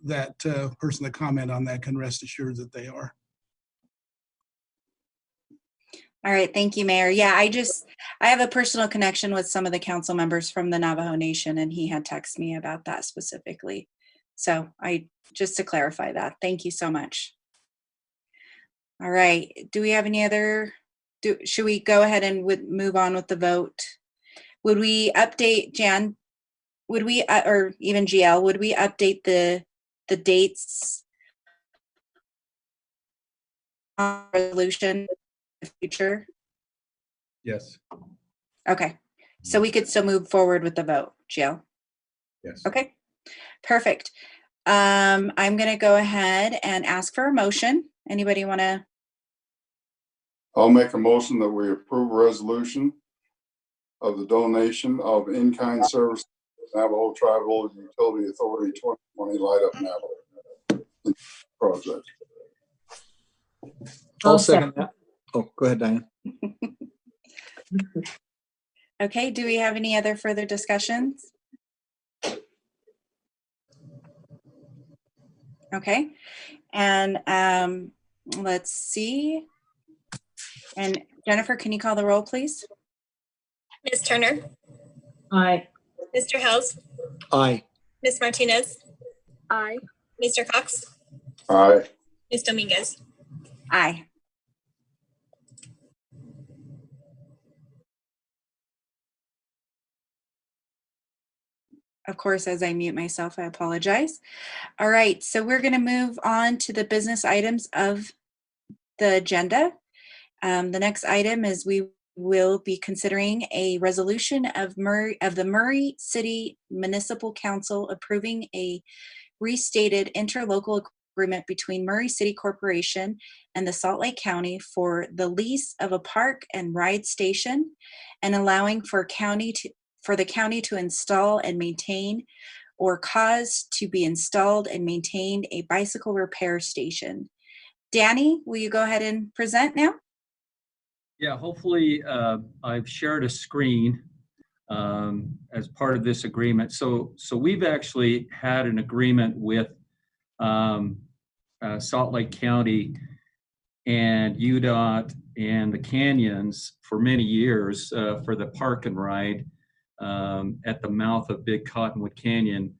that person that commented on that can rest assured that they are. All right, thank you, Mayor. Yeah, I have a personal connection with some of the council members from the Navajo Nation, and he had texted me about that specifically. So just to clarify that, thank you so much. All right, do we have any other, should we go ahead and move on with the vote? Would we update, Jan, or even GL, would we update the dates on resolution in the future? Yes. Okay, so we could still move forward with the vote, GL? Yes. Okay, perfect. I'm going to go ahead and ask for a motion. Anybody want to? I'll make a motion that we approve a resolution of the donation of in-kind service to Navajo Tribal Utility Authority 2020 Light Up Navajo project. I'll second that. Oh, go ahead, Diane. Okay, do we have any other further discussions? Okay, and let's see. And Jennifer, can you call the roll, please? Ms. Turner, Aye. Mr. Hels, Aye. Ms. Martinez, Aye. Mr. Cox, Aye. Ms. Dominguez. Aye. of course, as I mute myself, I apologize. All right, so we're going to move on to the business items of the agenda. The next item is we will be considering a resolution of the Murray City Municipal Council approving a restated interlocal agreement between Murray City Corporation and the Salt Lake County for the lease of a park and ride station, and allowing for the county to install and maintain or cause to be installed and maintained a bicycle repair station. Danny, will you go ahead and present now? Yeah, hopefully I've shared a screen as part of this agreement. So we've actually had an agreement with Salt Lake County and UDOT and the Canyons for many years for the park and ride at the mouth of Big Cottonwood Canyon.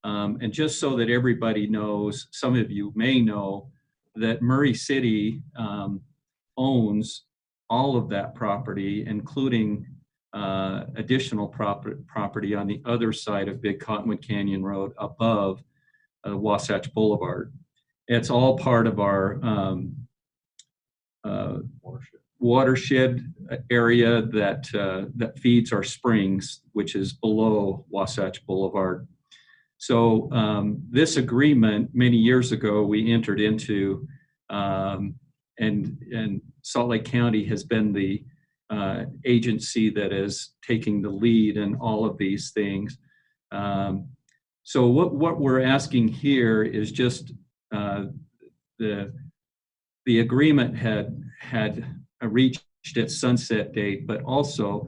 And just so that everybody knows, some of you may know that Murray City owns all of that property, including additional property on the other side of Big Cottonwood Canyon Road above Wasatch Boulevard. It's all part of our watershed area that feeds our springs, which is below Wasatch Boulevard. So this agreement, many years ago, we entered into, and Salt Lake County has been the agency that is taking the lead in all of these things. So what we're asking here is just the agreement had reached its sunset date, but also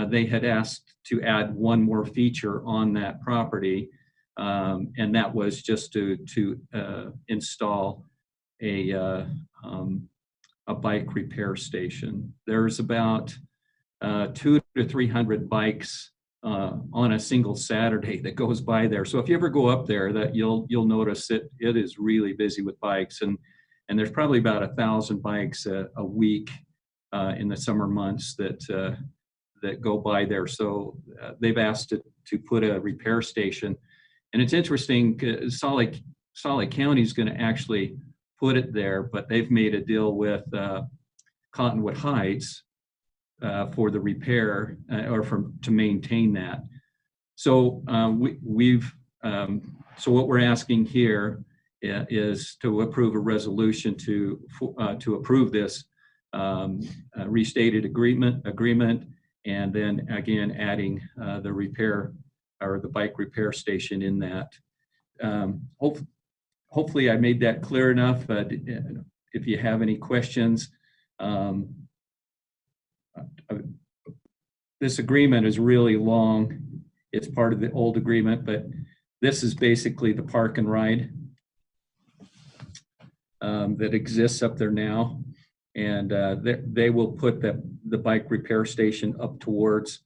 they had asked to add one more feature on that property, and that was just to install a bike repair station. There's about 200 to 300 bikes on a single Saturday that goes by there. So if you ever go up there, that you'll notice it is really busy with bikes, and there's probably about 1,000 bikes a week in the summer months that go by there. So they've asked to put a repair station, and it's interesting. Salt Lake County is going to actually put it there, but they've made a deal with Cottonwood Heights for the repair to maintain that. So so what we're asking here is to approve a resolution to approve this restated agreement, and then again adding the repair or the bike repair station in that. Hopefully I made that clear enough. If you have any questions, this agreement is really long. It's part of the old agreement, but this is basically the park and ride that exists up there now. And they will put the bike repair station up towards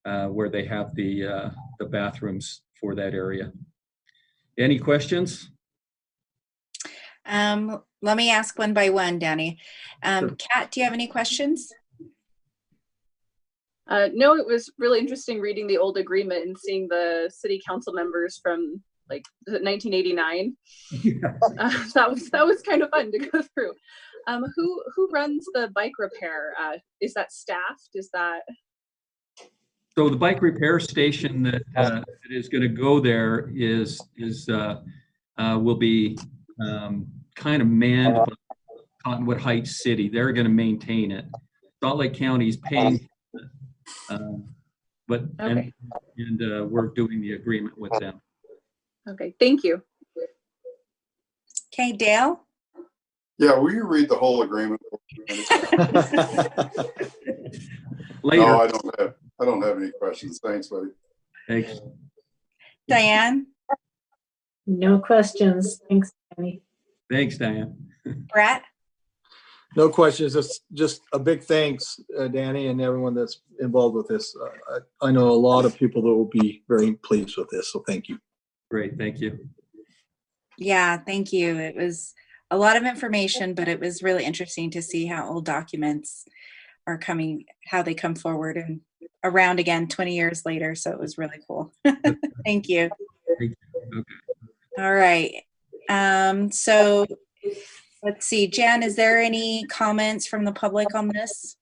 where they have the bathrooms for that area. Any questions? Let me ask one by one, Danny. Sure. Kat, do you have any questions? No, it was really interesting reading the old agreement and seeing the city council members from like 1989. That was kind of fun to go through. Who runs the bike repair? Is that staffed? Is that? So the bike repair station that is going to go there will be kind of manned by Cottonwood Heights City. They're going to maintain it. Salt Lake County is paying, but Okay. and we're doing the agreement with them. Okay, thank you. Okay, Dale? Yeah, will you read the whole agreement? Later. No, I don't have any questions. Thanks, buddy. Thanks. Diane? No questions. Thanks, Danny. Thanks, Diane. Brett? No questions. It's just a big thanks, Danny, and everyone that's involved with this. I know a lot of people that will be very pleased with this, so thank you. Great, thank you. Yeah, thank you. It was a lot of information, but it was really interesting to see how old documents are coming, how they come forward, and around again 20 years later. So it was really cool. Thank you. Thank you. Okay. All right. So let's see, Jan, is there any comments from the public on this?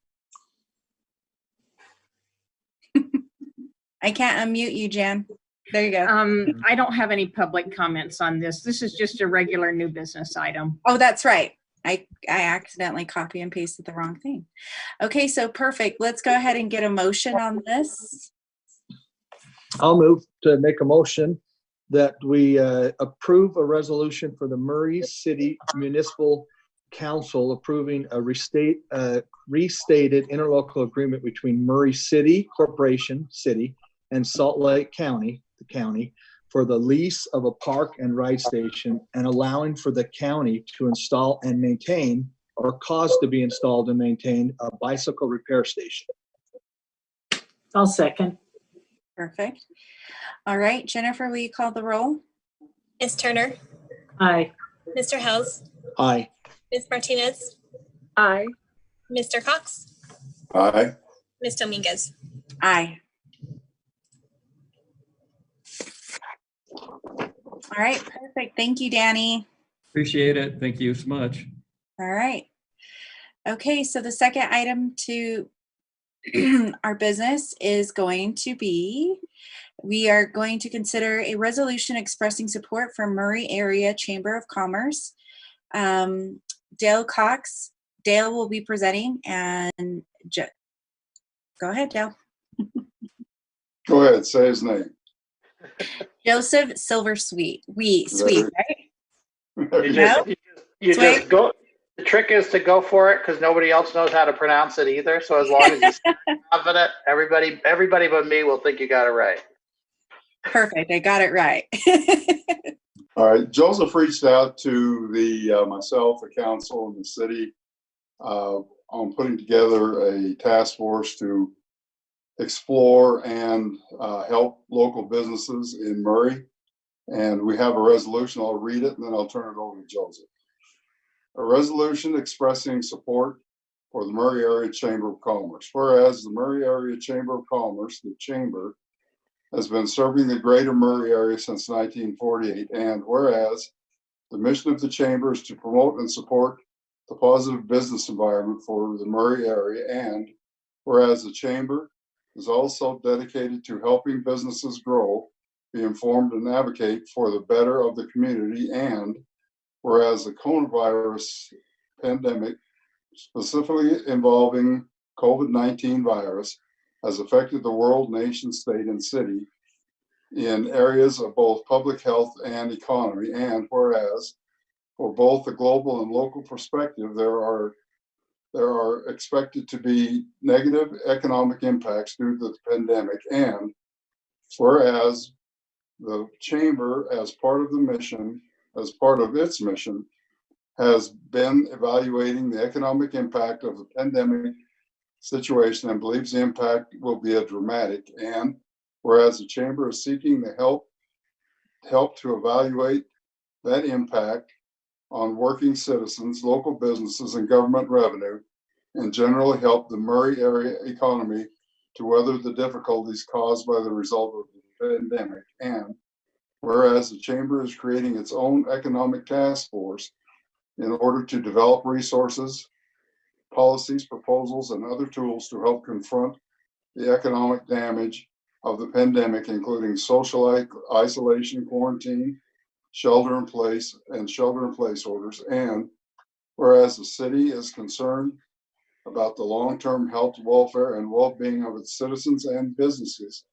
I can't unmute you, Jan. There you go. I don't have any public comments on this. This is just a regular new business item. Oh, that's right. I accidentally copy and pasted the wrong thing. Okay, so perfect. Let's go ahead and get a motion on this. I'll move to make a motion that we approve a resolution for the Murray City Municipal Council approving a restated interlocal agreement between Murray City Corporation, City, and Salt Lake County, the county, for the lease of a park and ride station and allowing for the county to install and maintain or cause to be installed and maintained a bicycle repair station. I'll second. Perfect. All right, Jennifer, will you call the roll? Ms. Turner, Aye. Mr. Hels, Aye. Ms. Martinez, Aye. Mr. Cox, Aye. Ms. Dominguez. Aye. All right, perfect. Thank you, Danny. Appreciate it. Thank you so much. All right. Okay, so the second item to our business is going to be, we are going to consider a resolution expressing support for Murray Area Chamber of Commerce. Dale Cox, Dale will be presenting, and go ahead, Dale. Go ahead, say his name. Joseph Silversweet. Sweet, right? You just go. The trick is to go for it because nobody else knows how to pronounce it either. So as long as you're confident, everybody but me will think you got it right. Perfect. I got it right. All right, Joseph reached out to the myself, the council, and the city on putting together a task force to explore and help local businesses in Murray. And we have a resolution. I'll read it and then I'll turn it over to Joseph. A resolution expressing support for the Murray Area Chamber of Commerce. Whereas the Murray Area Chamber of Commerce, the Chamber, has been serving the greater Murray area since 1948. And whereas the mission of the Chamber is to promote and support the positive business environment for the Murray area. And whereas the Chamber is also dedicated to helping businesses grow, be informed, and advocate for the better of the community. And whereas the coronavirus pandemic, specifically involving COVID-19 virus, has affected the world, nation, state, and city in areas of both public health and economy. And whereas for both the global and local perspective, there are expected to be negative economic impacts due to the pandemic. And whereas the Chamber, as part of its mission, has been evaluating the economic impact of the pandemic situation and believes the impact will be dramatic. And whereas the Chamber is seeking the help to evaluate that impact on working citizens, local businesses, and government revenue, and generally help the Murray area economy to weather the difficulties caused by the result of the pandemic. And whereas the Chamber is creating its own economic task force in order to develop resources, policies, proposals, and other tools to help confront the economic damage of the pandemic, including social isolation, quarantine, shelter in place orders. And whereas the city is concerned about the long-term health, welfare, and well-being of its citizens and businesses,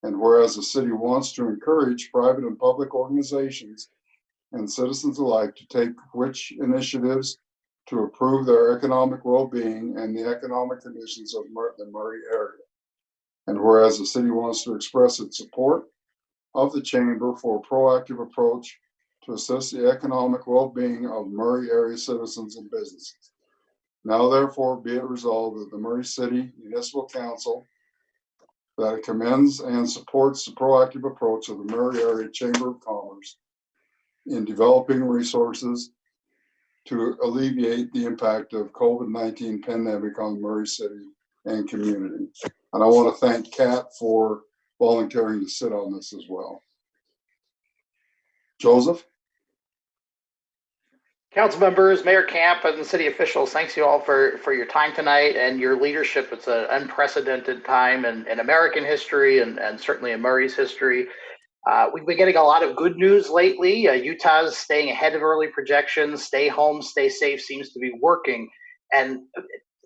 and whereas the city wants to encourage private and public organizations and citizens alike to take which initiatives to improve their economic well-being and the economic conditions of the Murray area. And whereas the city wants to express its support of the Chamber for a proactive approach to assist the economic well-being of Murray area citizens and businesses. Now therefore be it resolved that the Murray City Municipal Council that it commends and supports the proactive approach of the Murray Area Chamber of Commerce in developing resources to alleviate the impact of COVID-19 pandemic on Murray City and community. And I want to thank Kat for volunteering to sit on this as well. Joseph? Council members, Mayor Camp, and city officials, thanks you all for your time tonight and your leadership. It's an unprecedented time in American history and certainly in Murray's history. We've been getting a lot of good news lately. Utah's staying ahead of early projections. Stay home, stay safe seems to be working. And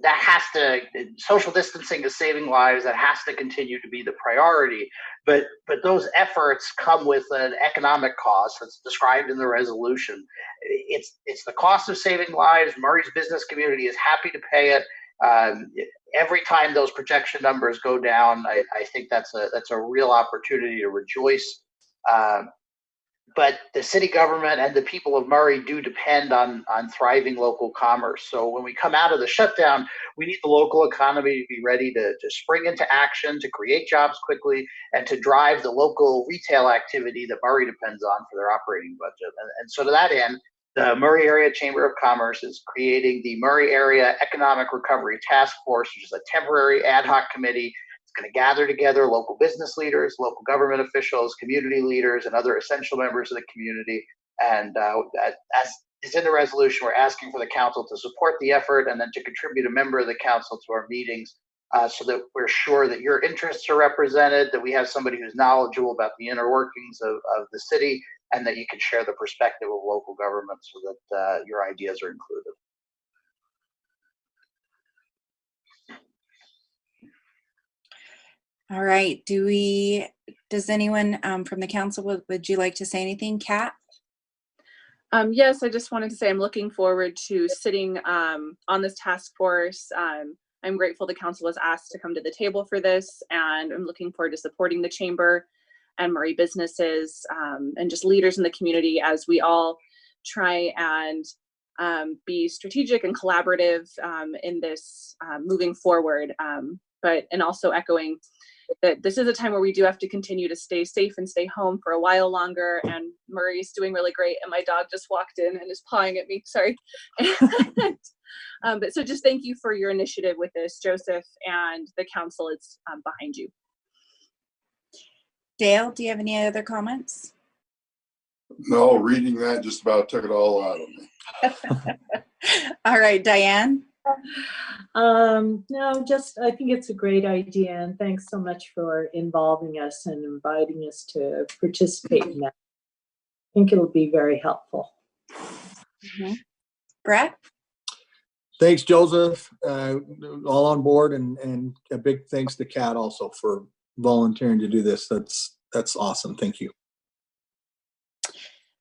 that has to, social distancing is saving lives. That has to continue to be the priority. But those efforts come with an economic cost that's described in the resolution. It's the cost of saving lives. Murray's business community is happy to pay it. Every time those projection numbers go down, I think that's a real opportunity to rejoice. But the city government and the people of Murray do depend on thriving local commerce. So when we come out of the shutdown, we need the local economy to be ready to spring into action, to create jobs quickly, and to drive the local retail activity that Murray depends on for their operating budget. And so to that end, the Murray Area Chamber of Commerce is creating the Murray Area Economic Recovery Task Force, which is a temporary ad hoc committee. It's going to gather together local business leaders, local government officials, community leaders, and other essential members of the community. And as is in the resolution, we're asking for the council to support the effort and then to contribute a member of the council to our meetings so that we're sure that your interests are represented, that we have somebody who's knowledgeable about the inner workings of the city, and that you can share the perspective of local government so that your ideas are included. All right. Does anyone from the council, would you like to say anything, Kat? Yes, I just wanted to say I'm looking forward to sitting on this task force. I'm grateful the council was asked to come to the table for this, and I'm looking forward to supporting the chamber and Murray businesses and just leaders in the community as we all try and be strategic and collaborative in this moving forward. And also echoing that this is a time where we do have to continue to stay safe and stay home for a while longer. And Murray's doing really great. And my dog just walked in and is pawing at me. Sorry. But so just thank you for your initiative with this, Joseph, and the council is behind you. Dale, do you have any other comments? No, reading that just about took it all out of me. All right, Diane. No, I think it's a great idea, and thanks so much for involving us and inviting us to participate in that. I think it'll be very helpful. Mm-hmm. Brett? Thanks, Joseph. All on board, and a big thanks to Kat also for volunteering to do this. That's awesome. Thank you.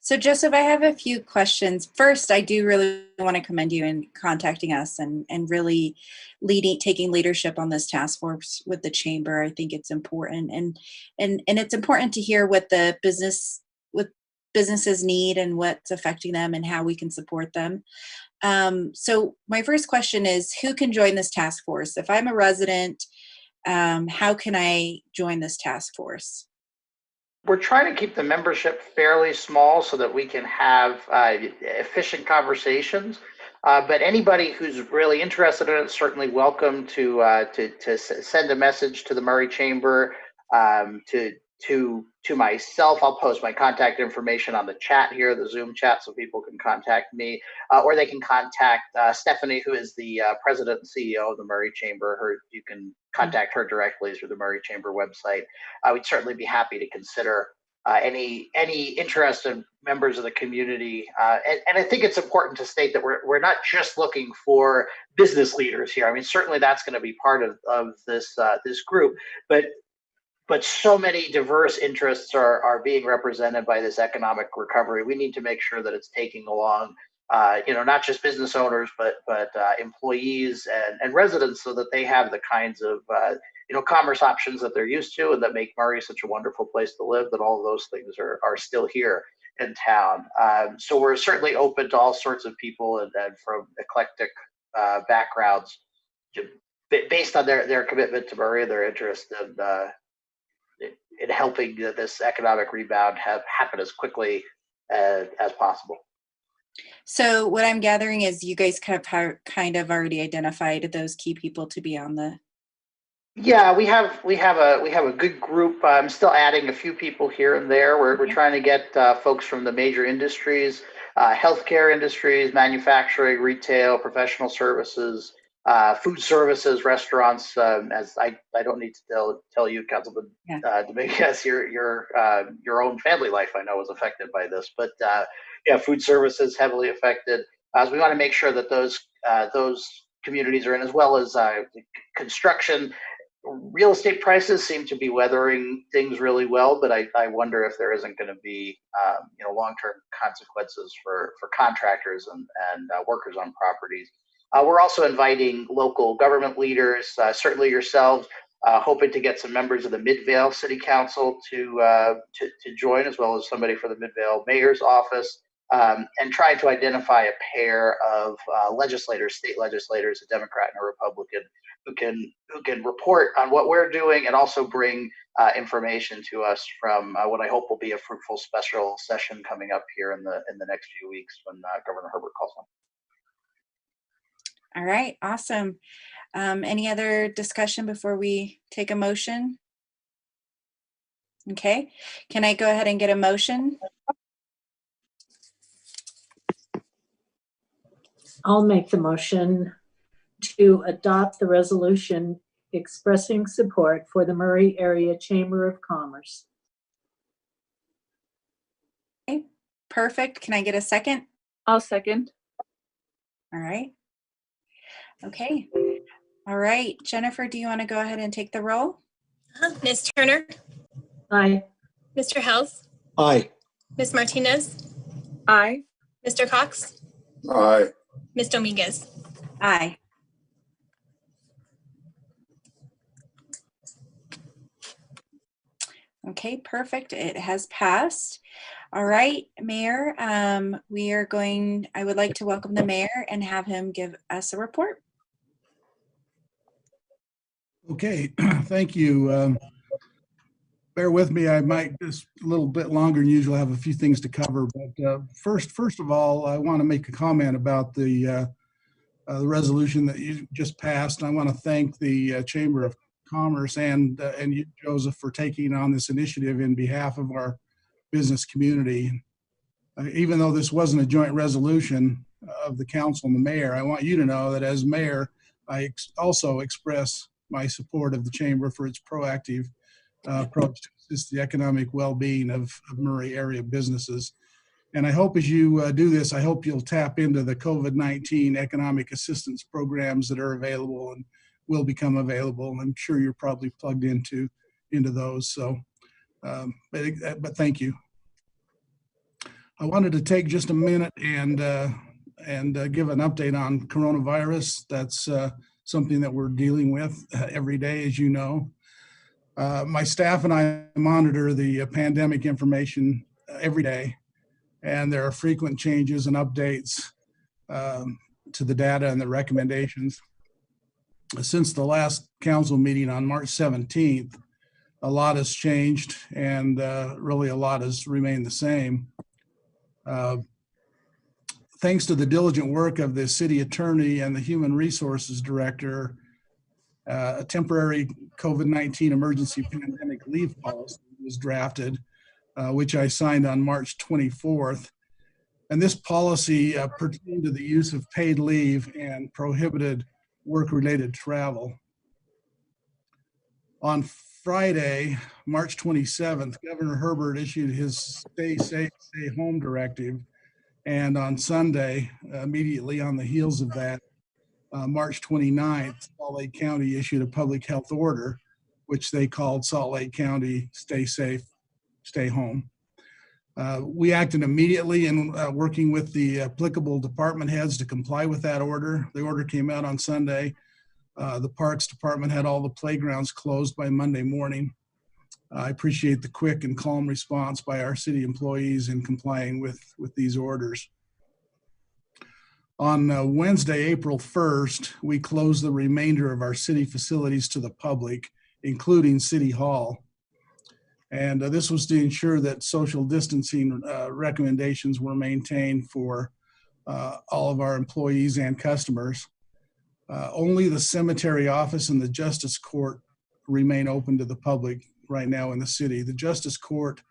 So Joseph, I have a few questions. First, I do really want to commend you in contacting us and really taking leadership on this task force with the chamber. I think it's important, and it's important to hear what businesses need and what's affecting them and how we can support them. So my first question is, who can join this task force? If I'm a resident, how can I join this task force? We're trying to keep the membership fairly small so that we can have efficient conversations. But anybody who's really interested in it is certainly welcome to send a message to the Murray Chamber, to myself. I'll post my contact information on the chat here, the Zoom chat, so people can contact me, or they can contact Stephanie, who is the president and CEO of the Murray Chamber. You can contact her directly through the Murray Chamber website. I would certainly be happy to consider any interested members of the community. And I think it's important to state that we're not just looking for business leaders here. I mean, certainly that's going to be part of this group, but so many diverse interests are being represented by this economic recovery. We need to make sure that it's taking along, not just business owners, but employees and residents, so that they have the kinds of commerce options that they're used to and that make Murray such a wonderful place to live, that all of those things are still here in town. So we're certainly open to all sorts of people and from eclectic backgrounds, based on their commitment to Murray, their interest in helping this economic rebound happen as quickly as possible. So what I'm gathering is you guys kind of already identified those key people to be on the Yeah, we have a good group. I'm still adding a few people here and there. We're trying to get folks from the major industries, healthcare industries, manufacturing, retail, professional services, food services, restaurants. As I don't need to tell you, Councilman Dominguez, your own family life I know was affected by this, but yeah, food services heavily affected. So we want to make sure that those communities are in, as well as construction. Real estate prices seem to be weathering things really well, but I wonder if there isn't going to be long-term consequences for contractors and workers on properties. We're also inviting local government leaders, certainly yourselves, hoping to get some members of the Midvale City Council to join, as well as somebody for the Midvale Mayor's Office, and trying to identify a pair of legislators, state legislators, a Democrat and a Republican, who can report on what we're doing and also bring information to us from what I hope will be a fruitful special session coming up here in the next few weeks when Governor Herbert calls on. All right, awesome. Any other discussion before we take a motion? Okay, can I go ahead and get a motion? I'll make the motion to adopt the resolution expressing support for the Murray Area Chamber of Commerce. Okay, perfect. Can I get a second? I'll second. All right. Okay. All right. Jennifer, do you want to go ahead and take the roll? Ms. Turner, Aye. Mr. Hels, Aye. Ms. Martinez, Aye. Mr. Cox, Aye. Ms. Dominguez. Aye. Okay, perfect. It has passed. All right, Mayor, I would like to welcome the mayor and have him give us a report. Okay, thank you. Bear with me, I might just a little bit longer than usual, have a few things to cover. But first of all, I want to make a comment about the resolution that you just passed. I want to thank the Chamber of Commerce and you, Joseph, for taking on this initiative in behalf of our business community. Even though this wasn't a joint resolution of the council and the mayor, I want you to know that as mayor, I also express my support of the chamber for its proactive approach to assist the economic well-being of Murray area businesses. And I hope as you do this, I hope you'll tap into the COVID-19 economic assistance programs that are available and will become available. I'm sure you're probably plugged into those. So, but thank you. I wanted to take just a minute and give an update on coronavirus. That's something that we're dealing with every day, as you know. My staff and I monitor the pandemic information every day, and there are frequent changes and updates to the data and the recommendations. Since the last council meeting on March 17th, a lot has changed, and really a lot has remained the same. Thanks to the diligent work of the city attorney and the human resources director, a temporary COVID-19 emergency pandemic leave policy was drafted, which I signed on March 24th. And this policy pertained to the use of paid leave and prohibited work-related travel. On Friday, March 27th, Governor Herbert issued his stay safe, stay home directive. And on Sunday, immediately on the heels of that, March 29th, Salt Lake County issued a public health order, which they called Salt Lake County Stay Safe, Stay Home. We acted immediately in working with the applicable department heads to comply with that order. The order came out on Sunday. The Parks Department had all the playgrounds closed by Monday morning. I appreciate the quick and calm response by our city employees in complying with these orders. On Wednesday, April 1st, we closed the remainder of our city facilities to the public, including City Hall. And this was to ensure that social distancing recommendations were maintained for all of our employees and customers. Only the cemetery office and the justice court remain open to the public right now in the city. The Justice Court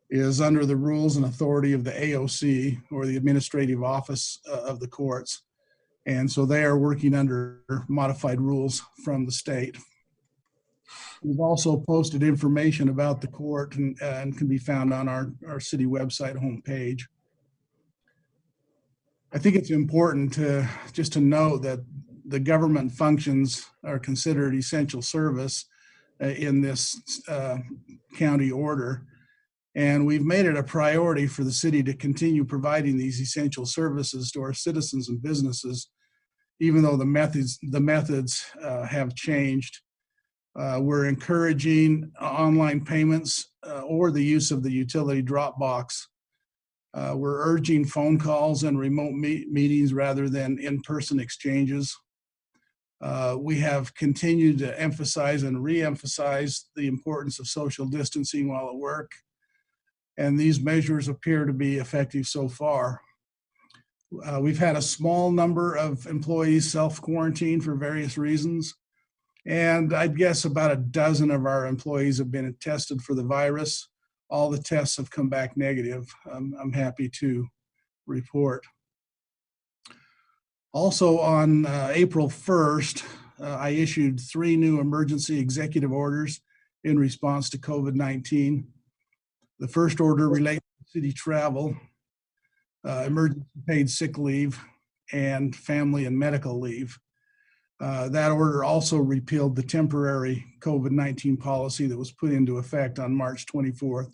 is under the rules and authority of the AOC, or the Administrative Office of the Courts. And so they are working under modified rules from the state. We've also posted information about the court and can be found on our city website homepage. I think it's important to just to note that the government functions are considered essential service in this county order. And we've made it a priority for the city to continue providing these essential services to our citizens and businesses, even though the methods have changed. We're encouraging online payments or the use of the utility drop box. We're urging phone calls and remote meetings rather than in-person exchanges. We have continued to emphasize and re-emphasize the importance of social distancing while at work, and these measures appear to be effective so far. We've had a small number of employees self-quarantine for various reasons, and I'd guess about a dozen of our employees have been tested for the virus. All the tests have come back negative, I'm happy to report. Also on April 1st, I issued 3 new emergency executive orders in response to COVID-19. The first order relates to city travel, emergency paid sick leave, and family and medical leave. That order also repealed the temporary COVID-19 policy that was put into effect on March 24th.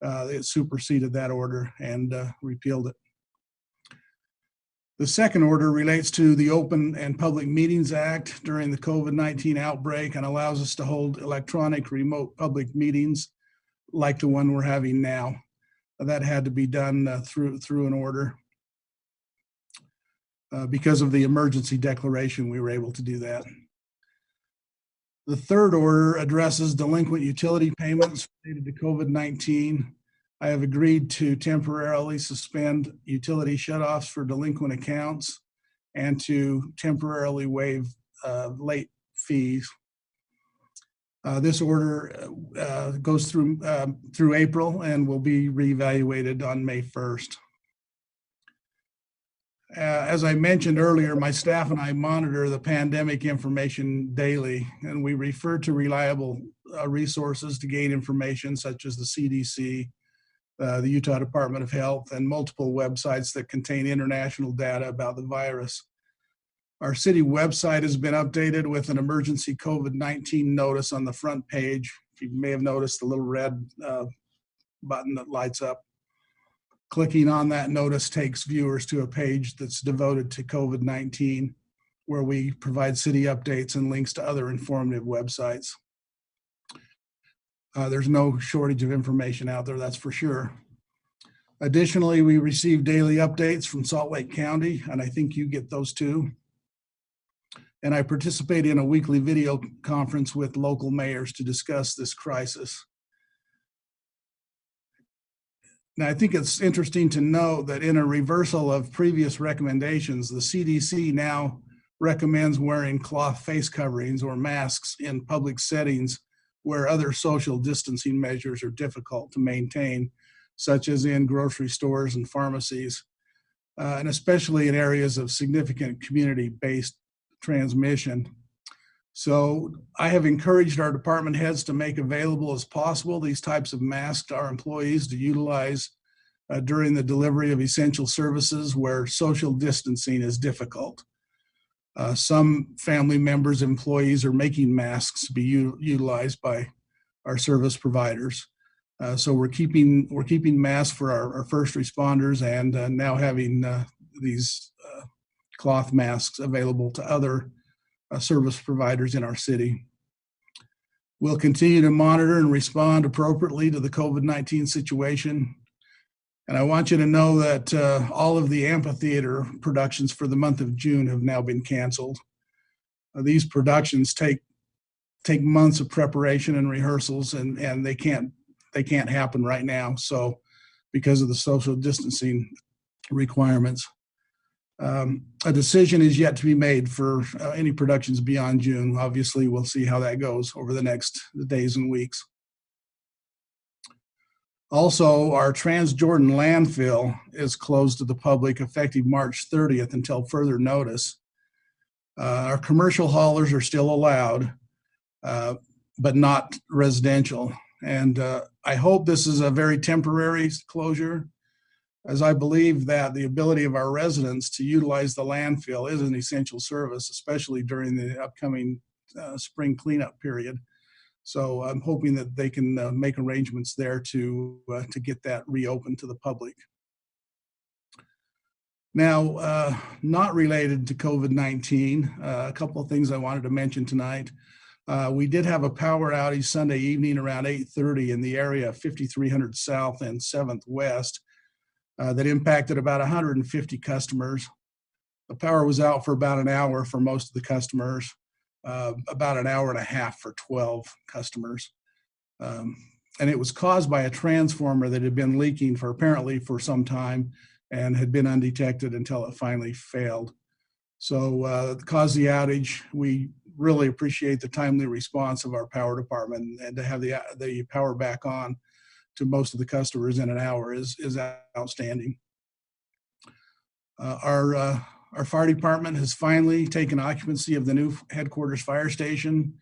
It superseded that order and repealed it. The second order relates to the Open and Public Meetings Act during the COVID-19 outbreak and allows us to hold electronic remote public meetings like the one we're having now. That had to be done through an order. Because of the emergency declaration, we were able to do that. The third order addresses delinquent utility payments related to COVID-19. I have agreed to temporarily suspend utility shutoffs for delinquent accounts and to temporarily waive late fees. This order goes through April and will be reevaluated on May 1st. As I mentioned earlier, my staff and I monitor the pandemic information daily, and we refer to reliable resources to gain information such as the CDC, the Utah Department of Health, and multiple websites that contain international data about the virus. Our city website has been updated with an emergency COVID-19 notice on the front page. You may have noticed the little red button that lights up. Clicking on that notice takes viewers to a page that's devoted to COVID-19, where we provide city updates and links to other informative websites. There's no shortage of information out there, that's for sure. Additionally, we receive daily updates from Salt Lake County, and I think you get those too. And I participate in a weekly video conference with local mayors to discuss this crisis. Now, I think it's interesting to note that in a reversal of previous recommendations, the CDC now recommends wearing cloth face coverings or masks in public settings where other social distancing measures are difficult to maintain, such as in grocery stores and pharmacies, and especially in areas of significant community-based transmission. So I have encouraged our department heads to make available as possible these types of masks to our employees to utilize during the delivery of essential services where social distancing is difficult. Some family members, employees are making masks to be utilized by our service providers. So we're keeping masks for our first responders and now having these cloth masks available to other service providers in our city. We'll continue to monitor and respond appropriately to the COVID-19 situation. And I want you to know that all of the amphitheater productions for the month of June have now been canceled. These productions take months of preparation and rehearsals, and they can't happen right now. So because of the social distancing requirements. A decision is yet to be made for any productions beyond June. Obviously, we'll see how that goes over the next days and weeks. Also, our Transjordan landfill is closed to the public effective March 30th until further notice. Our commercial haulers are still allowed, but not residential. And I hope this is a very temporary closure, as I believe that the ability of our residents to utilize the landfill is an essential service, especially during the upcoming spring cleanup period. So I'm hoping that they can make arrangements there to get that reopened to the public. Now, not related to COVID-19, a couple of things I wanted to mention tonight. We did have a power outage Sunday evening around 8:30 in the area of 5300 South and 7th West that impacted about 150 customers. The power was out for about an hour for most of the customers, about an hour and a half for 12 customers. And it was caused by a transformer that had been leaking apparently for some time and had been undetected until it finally failed. So it caused the outage. We really appreciate the timely response of our power department, and to have the power back on to most of the customers in an hour is outstanding. Our fire department has finally taken occupancy of the new headquarters fire station,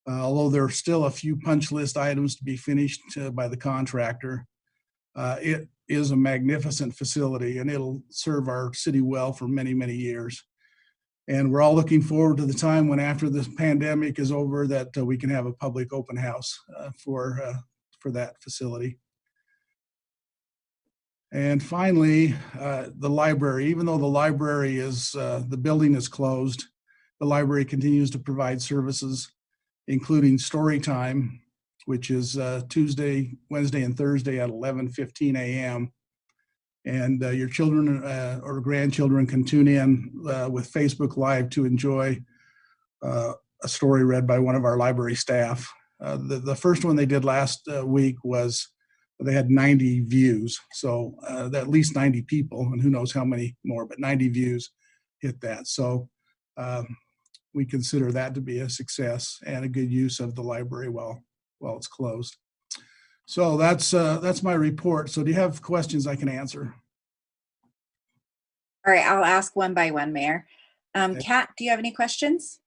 although there are still a few punch list items to be finished by the contractor. It is a magnificent facility, and it'll serve our city well for many, many years. And we're all looking forward to the time when, after this pandemic is over, that we can have a public open house for that facility. And finally, the library. Even though the library is, the building is closed, the library continues to provide services, including story time, which is Tuesday, Wednesday, and Thursday at 11:15 a.m. And your children or grandchildren can tune in with Facebook Live to enjoy a story read by one of our library staff. The first one they did last week was, they had 90 views. So at least 90 people, and who knows how many more, but 90 views hit that. So we consider that to be a success and a good use of the library while it's closed. So that's my report. So do you have questions I can answer? All right, I'll ask one by one, Mayor. Kat, do you have any questions?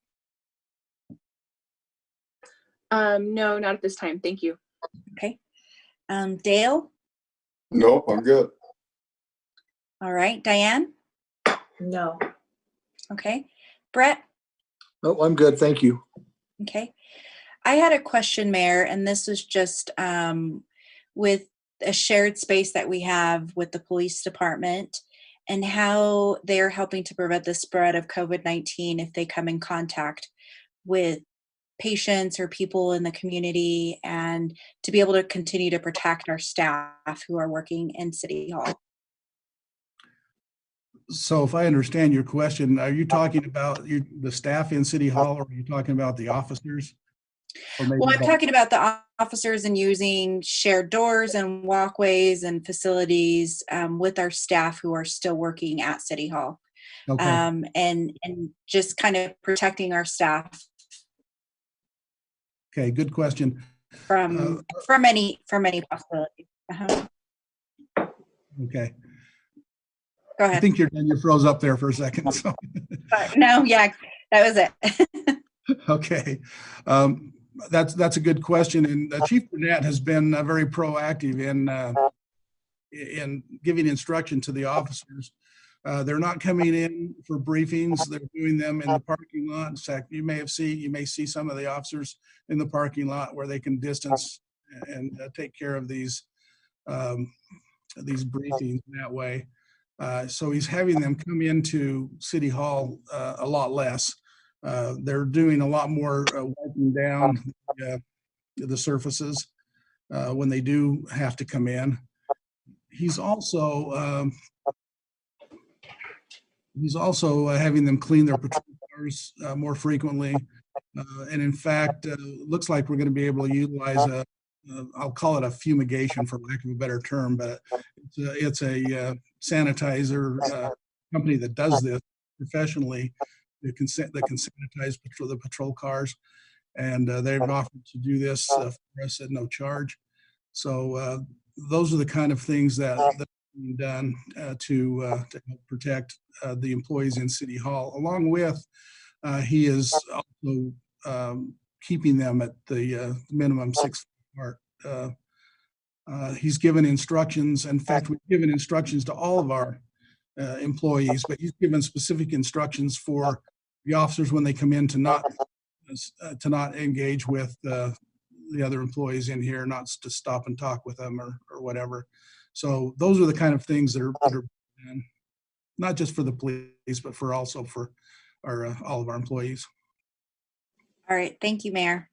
No, not at this time. Thank you. Okay. Dale? Nope, I'm good. All right. Diane? No. Okay. Brett? Oh, I'm good. Thank you. Okay. I had a question, Mayor, and this was just with a shared space that we have with the police department and how they're helping to prevent the spread of COVID-19 if they come in contact with patients or people in the community, and to be able to continue to protect our staff who are working in City Hall. So if I understand your question, are you talking about the staff in City Hall, or are you talking about the officers? Well, I'm talking about the officers and using shared doors and walkways and facilities with our staff who are still working at City Hall. Okay. And just kind of protecting our staff. Okay, good question. From any possibility. Okay. Go ahead. I think you froze up there for a second. So. No, yeah, that was it. Okay. That's a good question. And Chief Burnett has been very proactive in giving instruction to the officers. They're not coming in for briefings. They're doing them in the parking lot. In fact, you may see some of the officers in the parking lot where they can distance and take care of these briefings that way. So he's having them come into City Hall a lot less. They're doing a lot more wiping down the surfaces when they do have to come in. He's also having them clean their patrol cars more frequently. And in fact, looks like we're going to be able to utilize I'll call it a fumigation for lack of a better term, but it's a sanitizer company that does this professionally, that can sanitize the patrol cars. And they've offered to do this for us at no charge. So those are the kind of things that are being done to help protect the employees in City Hall. Along with, he is also keeping them at the minimum 6 feet apart. He's given instructions. In fact, we've given instructions to all of our employees, but he's given specific instructions for the officers when they come in to not engage with the other employees in here, not to stop and talk with them or whatever. So those are the kind of things that are done, not just for the police, but for also for our all of our employees. All right, thank you, Mayor.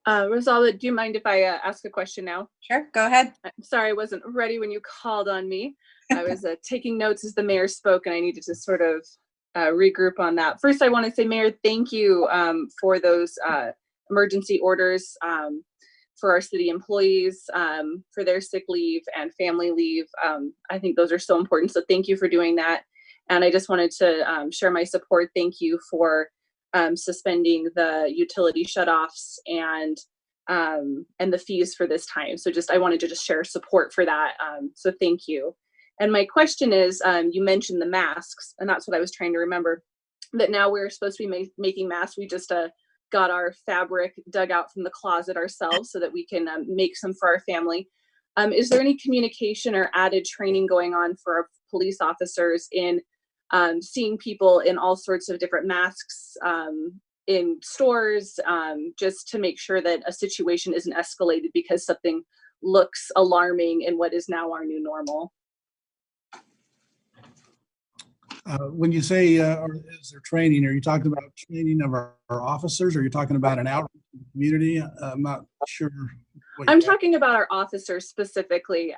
Rosalba, do you mind if I ask a question now? Sure, go ahead. I'm sorry, I wasn't ready when you called on me. I was taking notes as the mayor spoke, and I needed to sort of regroup on that. First, I want to say, Mayor, thank you for those emergency orders for our city employees, for their sick leave and family leave. I think those are so important, so thank you for doing that. And I just wanted to share my support. Thank you for suspending the utility shutoffs and the fees for this time. So I wanted to just share support for that. So thank you. And my question is, you mentioned the masks, and that's what I was trying to remember, that now we're supposed to be making masks. We just got our fabric dug out from the closet ourselves so that we can make some for our family. Is there any communication or added training going on for our police officers in seeing people in all sorts of different masks in stores, just to make sure that a situation isn't escalated because something looks alarming in what is now our new normal? When you say, is there training, are you talking about training of our officers, or are you talking about an outreach to the community? I'm not sure. I'm talking about our officers specifically,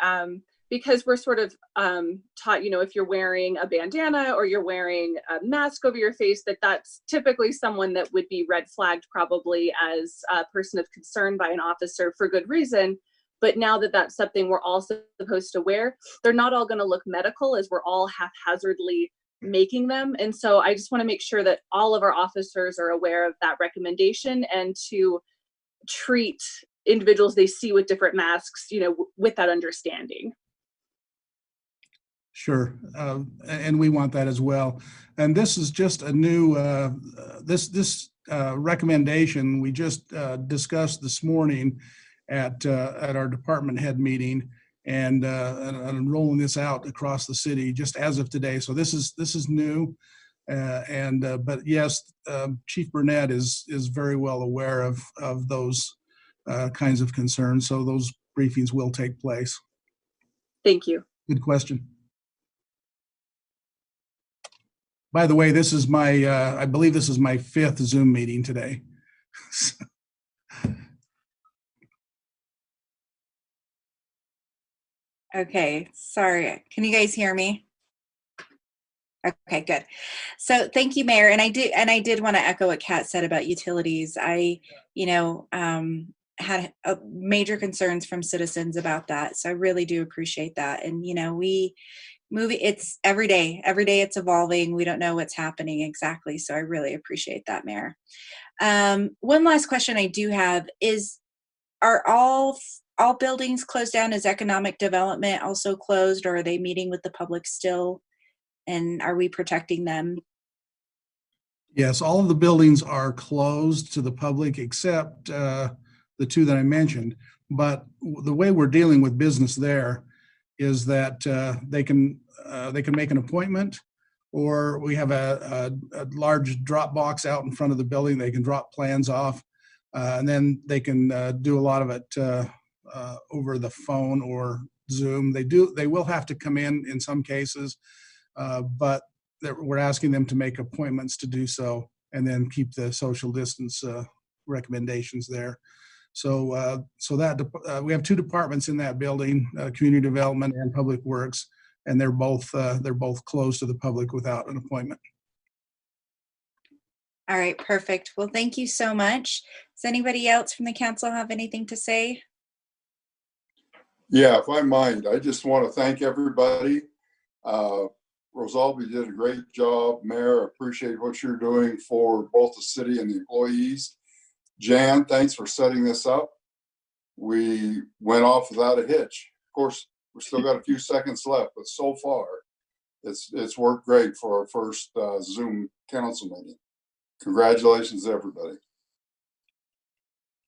because we're sort of taught, if you're wearing a bandana or you're wearing a mask over your face, that's typically someone that would be red flagged probably as a person of concern by an officer for good reason. But now that that's something we're all supposed to wear, they're not all going to look medical, as we're all haphazardly making them. And so I just want to make sure that all of our officers are aware of that recommendation and to treat individuals they see with different masks, with that understanding. Sure, and we want that as well. And this is just a new this recommendation we just discussed this morning at our department head meeting, and rolling this out across the city just as of today. So this is new, but yes, Chief Burnett is very well aware of those kinds of concerns. So those briefings will take place. Thank you. Good question. By the way, this is my, I believe this is my 5th Zoom meeting today. Okay, sorry. Can you guys hear me? Okay, good. So thank you, Mayor. And I did want to echo what Kat said about utilities. I, had major concerns from citizens about that. So I really do appreciate that. And, it's every day it's evolving. We don't know what's happening exactly. So I really appreciate that, Mayor. One last question I do have is, are all buildings closed down? Is economic development also closed, or are they meeting with the public still? And are we protecting them? Yes, all of the buildings are closed to the public except the 2 that I mentioned. But the way we're dealing with business there is that they can make an appointment, or we have a large drop box out in front of the building. They can drop plans off, and then they can do a lot of it over the phone or Zoom. They will have to come in some cases, but we're asking them to make appointments to do so, and then keep the social distance recommendations there. So that we have 2 departments in that building, community development and public works, and they're both closed to the public without an appointment. All right, perfect. Well, thank you so much. Does anybody else from the council have anything to say? Yeah, if I mind, I just want to thank everybody. Rosalba, you did a great job. Mayor, I appreciate what you're doing for both the city and the employees. Jan, thanks for setting this up. We went off without a hitch. Of course, we still got a few seconds left, but so far, it's worked great for our first Zoom council meeting. Congratulations, everybody.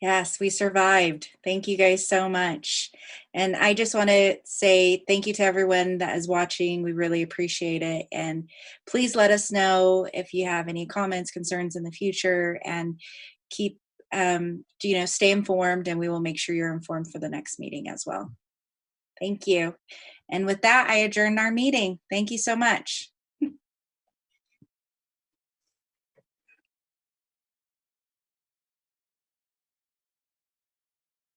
Yes, we survived. Thank you guys so much. And I just want to say thank you to everyone that is watching. We really appreciate it. And please let us know if you have any comments, concerns in the future, and keep, stay informed, and we will make sure you're informed for the next meeting as well. Thank you. And with that, I adjourn our meeting. Thank you so much.